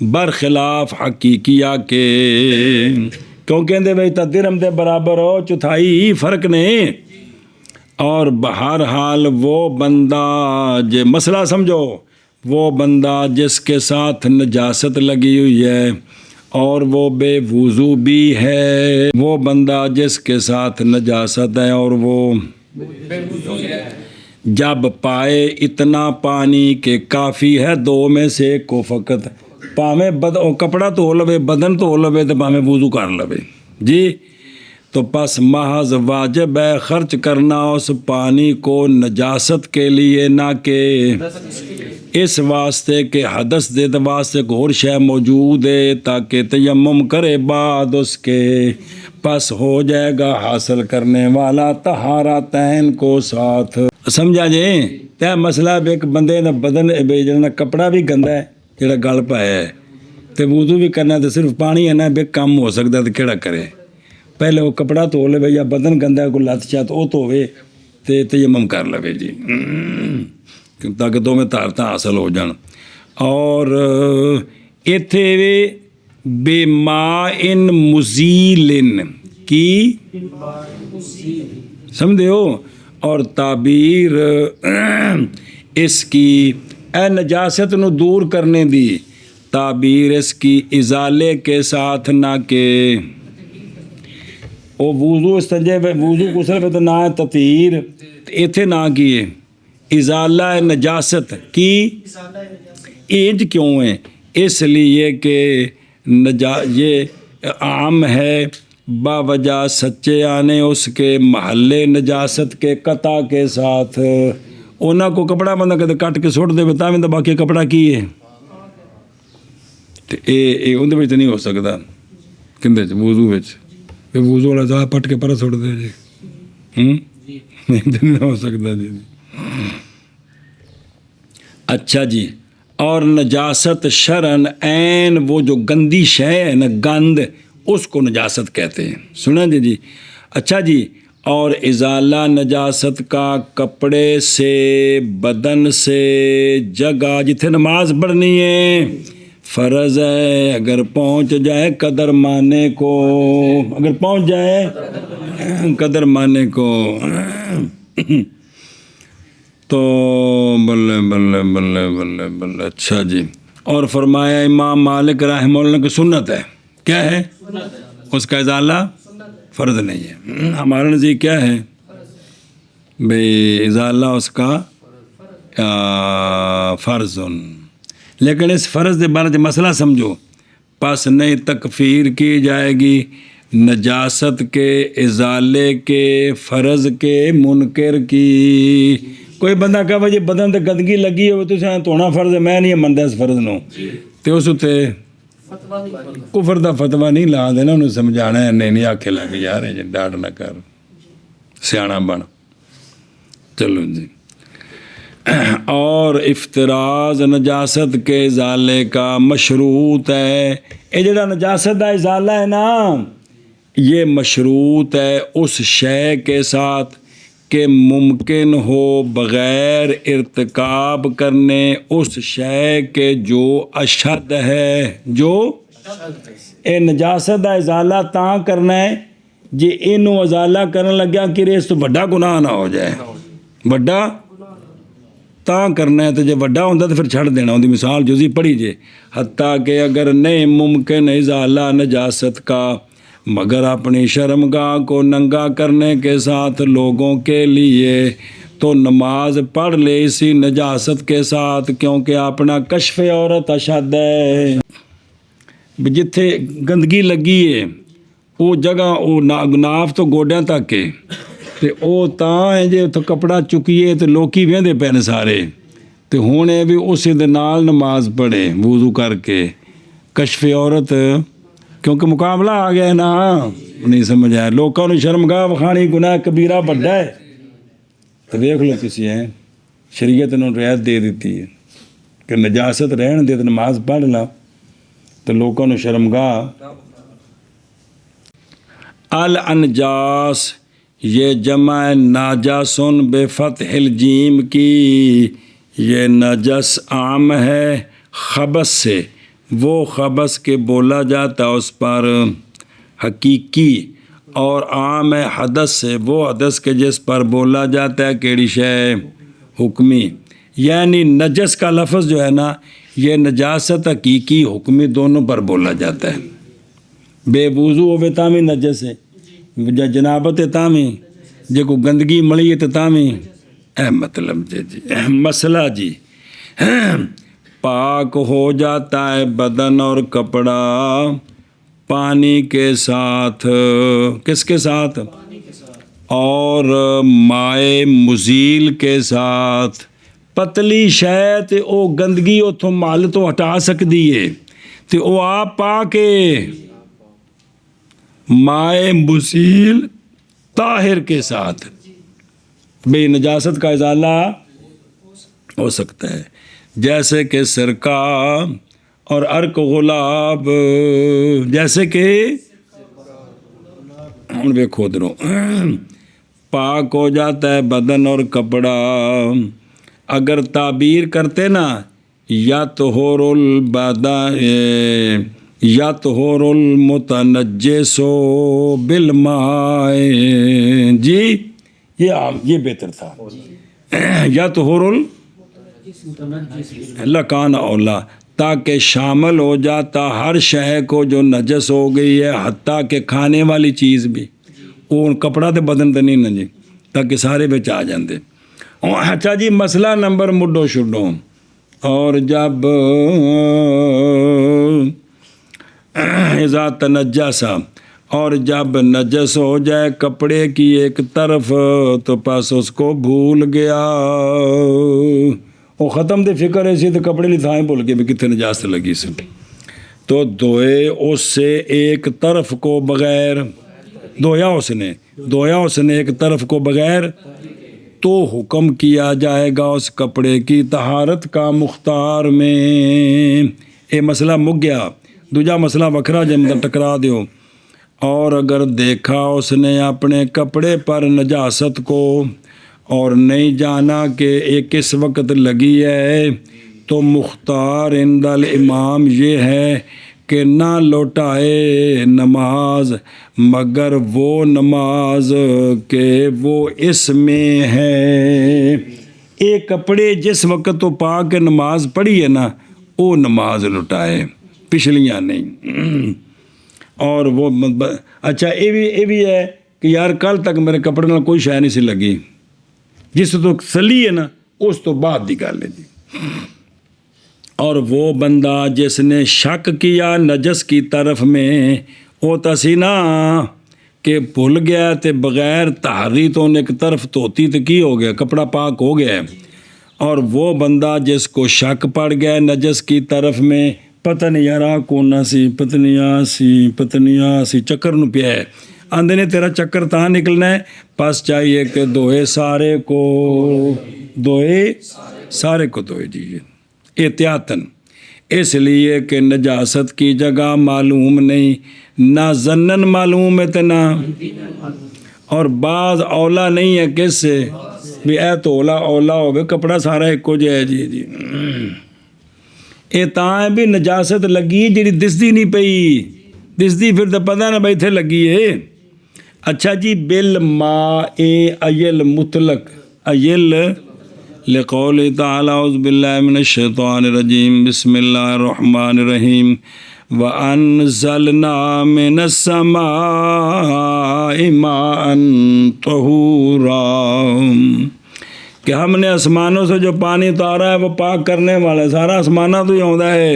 برخلاف حقیقیہ کے، کیوں کہندے بھائی تا درہم دے برابر ہو چوتھائی فرق نہیں. اور بہرحال وہ بندہ جو مسئلہ سمجھو، وہ بندہ جس کے ساتھ نجاست لگی ہوئی ہے اور وہ بے وضو بھی ہے، وہ بندہ جس کے ساتھ نجاست ہے اور وہ جب پائے اتنا پانی کہ کافی ہے دو میں سے ایک کو فقط، پاویں کپڑا دھو لوے، بدن دھو لوے تو پاویں وضو کر لوے جی، تو پس محض واجب ہے خرچ کرنا اس پانی کو نجاست کے لیے، نہ کہ اس واسطے کہ حدث دے واسطے کو اور شے موجود ہے تاکہ تیمم کرے بعد اس کے، پس ہو جائے گا حاصل کرنے والا طہارتین کو ساتھ. سمجھا جی؟ تے مسئلہ بھی ایک بندے دا بدن جڑا کپڑا بھی گندا ہے جڑا گل پایا ہے تے وضو بھی کرنا تے صرف پانی ہے نا بے کم ہو سکتا تے کیڑا کرے، پہلے وہ کپڑا دھو لے یا بدن گندا ہے کوئی لت چت وہ دھوے تے تیمم کر لے جی تاکہ دو میں طہارتاں حاصل ہو جان. اور ایتھے بے ماء مزیل کی سمجھے ہو، اور تعبیر اس کی اے نجاست نو دور کرنے دی، تعبیر اس کی ازالے کے ساتھ، نہ کہ وہ وضو استنجے وضو غسل پہ تو نہ ہے تطہیر، ایتھے نہ کیے ازالہ نجاست کی. اینج کیوں ہے؟ اس لیے کہ یہ عام ہے باوجہ سچے آنے اس کے محلے نجاست کے قطع کے ساتھ. انہاں کو کپڑا بندہ کہتے کٹ کے سٹ دے بتا میں تو باقی کپڑا کی ہے اے اندر وچ نہیں ہو سکتا کندے وضو وچ وضو والا جا پٹ کے پر سٹ دے جی نہیں ہو سکتا جی. اچھا جی، اور نجاست شرعن عین وہ جو گندی شے ہے نا گند، اس کو نجاست کہتے ہیں. سنیں جی. اچھا جی، اور ازالہ نجاست کا کپڑے سے، بدن سے، جگہ جتھے نماز پڑھنی ہے فرض ہے اگر پہنچ جائے قدر مانے کو، اگر پہنچ جائے قدر مانے کو تو بلے بلے بلے بلے بلے. اچھا جی، اور فرمایا امام مالک رحمہ اللہ کی سنت ہے. کیا ہے؟ اس کا ازالہ فرض نہیں ہے. ہمارا نزدیک کیا ہے بھئی ازالہ اس کا فرض. لیکن اس فرض کے بارے میں مسئلہ سمجھو، پس نہیں تکفیر کی جائے گی نجاست کے ازالے کے فرض کے منکر کی. کوئی بندہ کہا بھائی بدن تے گندگی لگی ہوئے تو دھونا فرض ہے، میں نہیں منتا اس فرض نو، تے اس تے کفر دا فتویٰ نہیں لا دینا، انہوں سمجھانا ہے نہیں آکھے لگ یار ڈاٹ نہ کر سیاںا بن. چلو جی. اور افتراض نجاست کے ازالے کا مشروط ہے. یہ جڑا نجاست دا ازالہ ہے نا یہ مشروط ہے اس شے کے ساتھ کہ ممکن ہو بغیر ارتکاب کرنے اس شے کے جو اشد ہے، جو اے نجاست دا ازالہ تاں کرنا ہے جی اینو ازالہ کرن لگیا کہ اس تو بڑا گناہ نہ ہو جائے، بڑا تاں کرنا ہے. تو جب وڈا ہوتا تو پھر چھڑ دینا. ہوتی مثال جزی پڑھی جے حتیٰ کہ اگر نہیں ممکن ازالہ نجاست کا مگر اپنی شرمگاہ کو ننگا کرنے کے ساتھ لوگوں کے لیے، تو نماز پڑھ لے اسی نجاست کے ساتھ، کیونکہ اپنا کشف عورت اشد ہے. جتھے گندگی لگی ہے وہ جگہ وہ ناف تو گوڈیاں تک ہے تے او تاں ہے جے تو کپڑا چکیے تو لوکی ویندے پے نے سارے تے ہونے بھی اسی دے نال نماز پڑھے وضو کر کے. کشف عورت کیونکہ مقابلہ آ گیا ہے نا، نہیں سمجھ آیا. لوگوں نے شرمگاہ وکھانی گناہ کبیرہ بڑا ہے تو دیکھ لو کسی ہیں شریعت نے رعایت دے دیتی ہے کہ نجاست رہن دے تو نماز پڑھ لا. تو لوگوں نے شرمگاہ. الانجاس یہ جمع ناجاسن بے فتح الجیم کی، یہ نجس عام ہے خبث سے وہ خبث کے بولا جاتا اس پر حقیقی اور عام ہے حدث سے وہ حدث کے جس پر بولا جاتا ہے کیڑی شے حکمی، یعنی نجس کا لفظ جو ہے نا یہ نجاست حقیقی حکمی دونوں پر بولا جاتا ہے. بے وضو ہوئے تامی نجس ہے، جنابت تامی جے کو گندگی ملی ہے تامی مطلب جی مسئلہ جی پاک ہو جاتا ہے بدن اور کپڑا پانی کے ساتھ. کس کے ساتھ؟ اور مائع مزیل کے ساتھ. پتلی شے تے او گندگی اتوں مل تو ہٹا سکتی ہے تے او آپ پا کے مائع مزیل طاہر کے ساتھ بے نجاست کا ازالہ ہو سکتا ہے. جیسے کہ سرکہ اور عرق غلاب، جیسے کہ ہوں ویکھو درو پاک ہو جاتا ہے بدن اور کپڑا. اگر تعبیر کرتے نا یطہر المتنجس بالماء، جی یہ بہتر تھا. یطہر لکان اولا، تاکہ شامل ہو جاتا ہر شے کو جو نجس ہو گئی ہے حتیٰ کہ کھانے والی چیز بھی. وہ کپڑا تے بدن تے نہیں نا جی، تاکہ سارے بچ آ جاندے. اچھا جی مسئلہ نمبر مڈو شڈو. اور جب اذا تنجسا، اور جب نجس ہو جائے کپڑے کی ایک طرف تو پس اس کو بھول گیا. وہ ختم دے فکر ایسی تو کپڑے لی تھائیں بھول کے بھی کتنے نجاست لگی سے تو دھوئے اس سے ایک طرف کو بغیر، دھویا اس نے ایک طرف کو بغیر، تو حکم کیا جائے گا اس کپڑے کی طہارت کا مختار میں. یہ مسئلہ مک گیا. دوجا مسئلہ وکھرا جب ٹکرا دیو. اور اگر دیکھا اس نے اپنے کپڑے پر نجاست کو اور نہیں جانا کہ یہ کس وقت لگی ہے، تو مختار عند الامام یہ ہے کہ نہ لوٹائے نماز مگر وہ نماز کہ وہ اس میں ہے. ایک کپڑے جس وقت تو پا کے نماز پڑھی ہے نا وہ نماز لوٹائے، پچھلیاں نہیں. اور وہ اچھا یہ بھی ہے کہ یار کل تک میرے کپڑے نال کوئی شے نہیں سی لگی، جس تو سلی ہے نا اس تو بعد دی گل ہے جی. اور وہ بندہ جس نے شک کیا نجس کی طرف میں، وہ تسی نا کہ بھول گیا تے بغیر طہاری تو ایک طرف دھوتی تو کی ہو گیا، کپڑا پاک ہو گیا. اور وہ بندہ جس کو شک پڑ گیا نجس کی طرف میں، پتہ نہیں یار آ کونا سی پتنیا سی چکر نو پیا ہے، آندے نے تیرا چکر تاں نکلنا ہے، پس چاہیے کہ دوئے سارے کو دھوئے جی احتیاطاً. اس لیے کہ نجاست کی جگہ معلوم نہیں، نہ زنن معلوم ہے تے نہ، اور بعض اولا نہیں ہے کس سے بھی اے تو اولا ہوگا کپڑا سارا ایک کو جائے جی. یہ تاں بھی نجاست لگی جی دستی نہیں پئی، دستی پھر تو پتہ نہ بھائی تھے لگی ہے. اچھا جی بالماء ایل مطلق ایل لقول تعالی اعوذ باللہ من الشیطان الرجیم بسم اللہ الرحمن الرحیم وَأَنزَلْنَا مِنَ السَّمَاءِ مَاءً طَهُورًا، کہ ہم نے آسمانوں سے جو پانی اتارا ہے وہ پاک کرنے والا ہے. سارا آسمانہ تو ہی آتا ہے،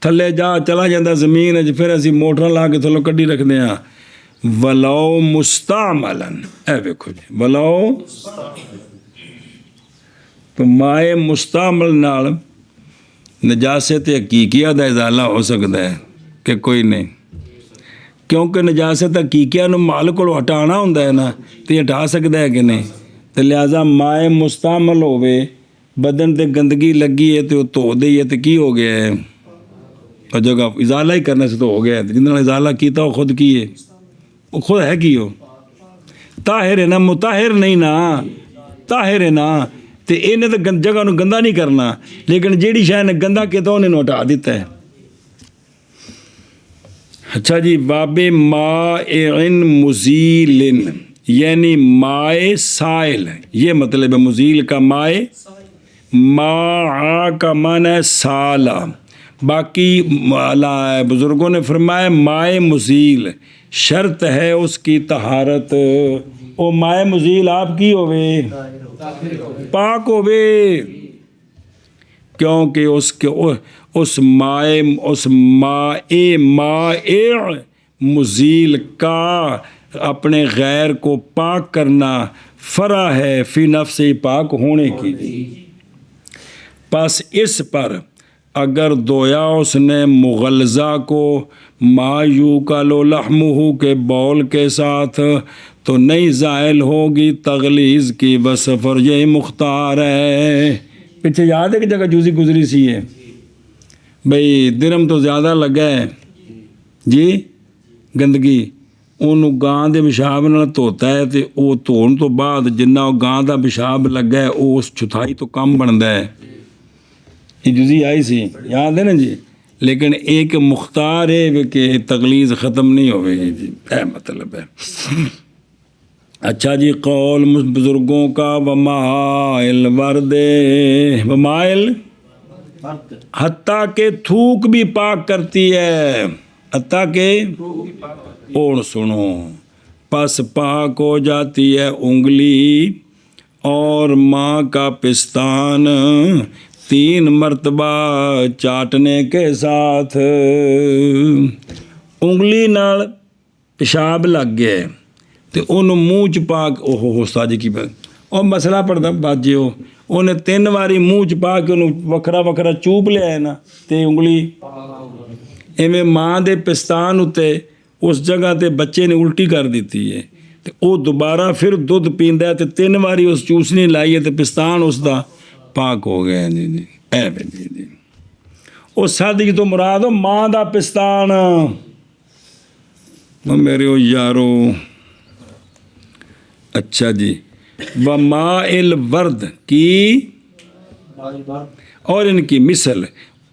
تھلے جا چلا جاتا زمین ہے، پھر اسی موٹر لا کے تھلو کڈی رکھتے ہیں. وَلَوْ مُسْتَعْمَلًا، اے دیکھو جی وَلَوْ، تو مائع مستعمل نال نجاست حقیقیہ دا ازالہ ہو سکتا ہے کہ کوئی نہیں، کیونکہ نجاست حقیقیہ نو مال کو ہٹانا ہوتا ہے نا تو یہ ہٹا سکتا ہے کہ نہیں. تو لہٰذا مائع مستعمل ہوئے بدن تے گندگی لگی ہے تو دھو دئی ہے تو کی ہو گیا ہے، اور جگہ ازالہ ہی کرنے سے تو ہو گیا ہے. جن نے ازالہ کیتا وہ خود کی ہے، وہ خود ہے کی ہو طاہر ہے نا، مطہر نہیں نا، طاہر ہے نا. تو انہیں تو جگہ نو گندا نہیں کرنا، لیکن جیڑی شے نے گندا کیتا انہیں ہٹا دیتا ہے. اچھا جی، باب مائعن مزیل، یعنی مائع سائل، یہ مطلب ہے مزیل کا مائع، ماء کا معنی ہے سالہ۔ باقی بزرگوں نے فرمایا مائع مزیل شرط ہے اس کی طہارت، او مائع مزیل آپ کی ہوئے پاک ہوئے، کیونکہ اس مائع مزیل کا اپنے غیر کو پاک کرنا فرع ہے فی نفس پاک ہونے کی۔ پس اس پر اگر دھویا اس نے مغلظہ کو ما یوکل لحمہ کے بول کے ساتھ تو نہیں زائل ہوگی تغلیظ کی، بس فرج مختار ہے۔ پیچھے یاد ہے کہ جگہ جوزی گزری سی ہے بھئی درم تو زیادہ لگا ہے جی گندگی، ਉਹਨੂੰ ਗਾਂ ਦੇ ਪਿਸ਼ਾਬ ਨਾਲ ਧੋਤਾ ਹੈ ਤੇ ਉਹ ਧੋਣ ਤੋਂ ਬਾਅਦ ਜਿੰਨਾ ਉਹ ਗਾਂ ਦਾ ਪਿਸ਼ਾਬ ਲੱਗਾ ਹੈ ਉਹ ਉਸ ਚੁਥਾਈ ਤੋਂ ਕੰਮ ਬਣਦਾ ਹੈ। ਇਹ ਜੁਜ਼ੀ ਆਈ ਸੀ ਯਾਦ ਹੈ ਨਾ ਜੀ, لیکن ایک مختار ہے کہ تغلیظ ختم نہیں ہوئے جی، اے مطلب ہے۔ اچھا جی، قول بزرگوں کا ومائل ورد، ومائل حتیٰ کہ تھوک بھی پاک کرتی ہے، حتیٰ کہ اور سنو، پس پاک ہو جاتی ہے انگلی اور ماں کا پستان 3 مرتبہ چاٹنے کے ساتھ۔ انگلی نال پیشاب لگ گیا ਤੇ ਉਹਨੂੰ ਮੂੰਹ 'ਚ ਪਾ ਕੇ ਉਹ ਉਸਤਾਦ ਜੀ ਕੀ ਉਹ ਮਸਲਾ ਪੜਦਾ ਬਾਜੇ ਉਹਨੇ 3 ਵਾਰੀ ਮੂੰਹ 'ਚ ਪਾ ਕੇ ਉਹਨੂੰ ਵੱਖਰਾ ਵੱਖਰਾ ਚੂਪ ਲਿਆ ਨਾ ਤੇ ਉਂਗਲੀ ਐਵੇਂ ਮਾਂ ਦੇ ਪਿਸਤਾਨ ਉੱਤੇ ਉਸ ਜਗ੍ਹਾ ਤੇ ਬੱਚੇ ਨੇ ਉਲਟੀ ਕਰ ਦਿੱਤੀ ਹੈ ਤੇ ਉਹ ਦੁਬਾਰਾ ਫਿਰ ਦੁੱਧ ਪੀਂਦਾ ਤੇ 3 ਵਾਰੀ ਉਸ ਚੂਸਣੀ ਲਾਈ ਹੈ ਤੇ ਪਿਸਤਾਨ ਉਸ ਦਾ ਪਾਕ ਹੋ ਗਿਆ ਜੀ ਜੀ ਐਵੇਂ ਜੀ। ਉਹ ਸਾਦੀ ਤੋਂ ਮੁਰਾਦ ਉਹ ਮਾਂ ਦਾ ਪਿਸਤਾਨ। ਮੇਰੇ ਉਹ ਯਾਰੋ اچھا جی، ومائل ورد کی اور ان کی مثل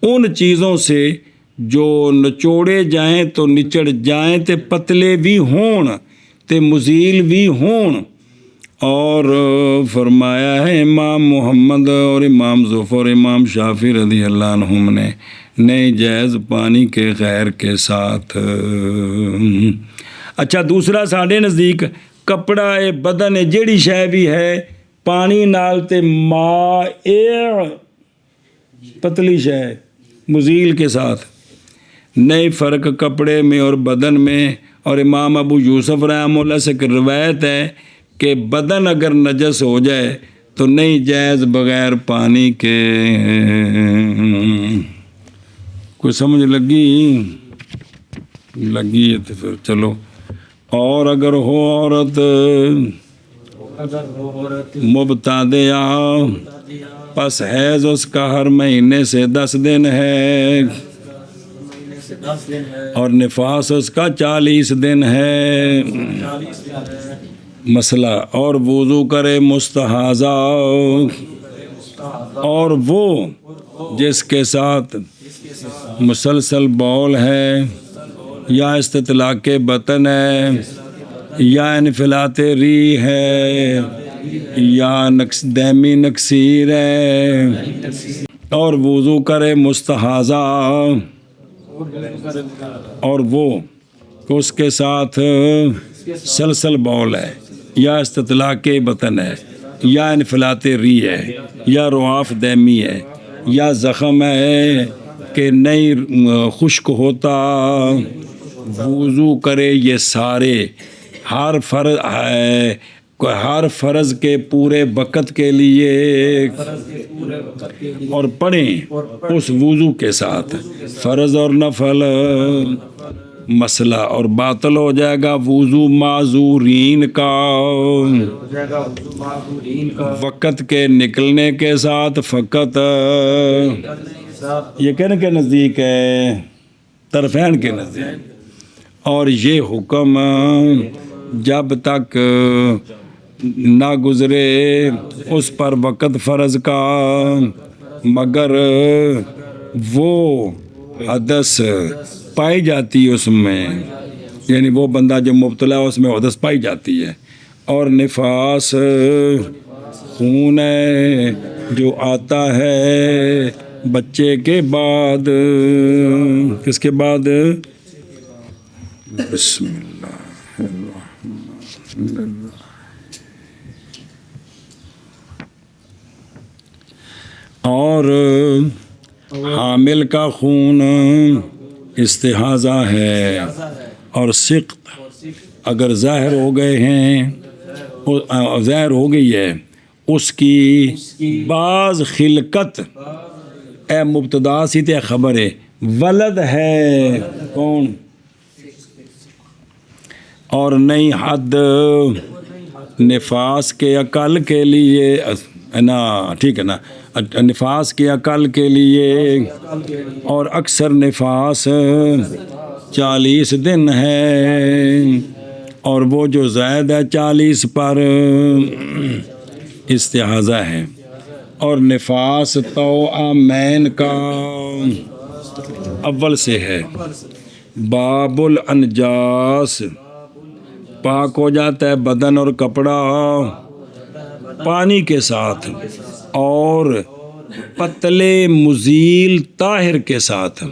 ان چیزوں سے جو نچوڑے جائیں تو نچڑ جائیں تے پتلے بھی ہون تے مزیل بھی ہون۔ اور فرمایا ہے امام محمد اور امام ظفر اور امام شافعی رضی اللہ عنہم نے نہیں جائز پانی کے غیر کے ساتھ۔ اچھا دوسرا ساڑھے نزدیک کپڑا ہے بدن ہے جیڑی شے بھی ہے پانی نال تے مائع پتلی شے مزیل کے ساتھ نئی فرق کپڑے میں اور بدن میں۔ اور امام ابو یوسف رحمہ اللہ سے روایت ہے کہ بدن اگر نجس ہو جائے تو نہیں جائز بغیر پانی کے۔ کوئی سمجھ لگی ہے تو پھر چلو۔ اور اگر ہو عورت مبتدیہ پس حیض اس کا ہر مہینے سے 10 دن ہے اور نفاس اس کا 40 دن ہے۔ مسئلہ اور وضو کرے مستحاضہ اور وہ جس کے ساتھ مسلسل بول ہے یا استطلاق بطن ہے یا انفلات ری ہے یا دائمی نکسیر ہے اور وضو کرے مستحاضہ اور وہ اس کے ساتھ سلسل بول ہے یا استطلاق بطن ہے یا انفلات ری ہے یا رعاف دائمی ہے یا زخم ہے کہ نہیں خشک ہوتا، وضو کرے۔ یہ سارے ہر فرض کے پورے وقت کے لیے اور پڑھیں اس وضو کے ساتھ فرض اور نفل۔ مسئلہ اور باطل ہو جائے گا وضو معذورین کا وقت کے نکلنے کے ساتھ فقط۔ یہ کہنے کے نزدیک ہے طرفین کے نزدیک، اور یہ حکم جب تک نہ گزرے اس پر وقت فرض کا مگر وہ حدث پائی جاتی ہے اس میں، یعنی وہ بندہ جو مبتلا ہے اس میں حدث پائی جاتی ہے۔ اور نفاس خون ہے جو آتا ہے بچے کے بعد، کس کے بعد؟ بسم اللہ الرحمن الرحیم۔ اور حامل کا خون استحاضہ ہے، اور سقط اگر ظاہر ہو گئے ہیں، ظاہر ہو گئی ہے اس کی بعض خلقت، اے مبتدا سی تے خبر ہے، ولد ہے کون؟ اور نہیں حد نفاس کے عقل کے لیے نا، ٹھیک ہے نا، نفاس کی عقل کے لیے، اور اکثر نفاس 40 دن ہے، اور وہ جو زائد ہے 40 پر استحاضہ ہے۔ اور نفاس توأمین کا اول سے ہے، باب الانجاس، پاک ہو جاتا ہے بدن اور کپڑا پانی کے ساتھ، اور پتلے مزیل طاہر کے ساتھ،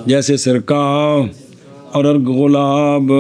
جیسے سرکہ اور گلاب۔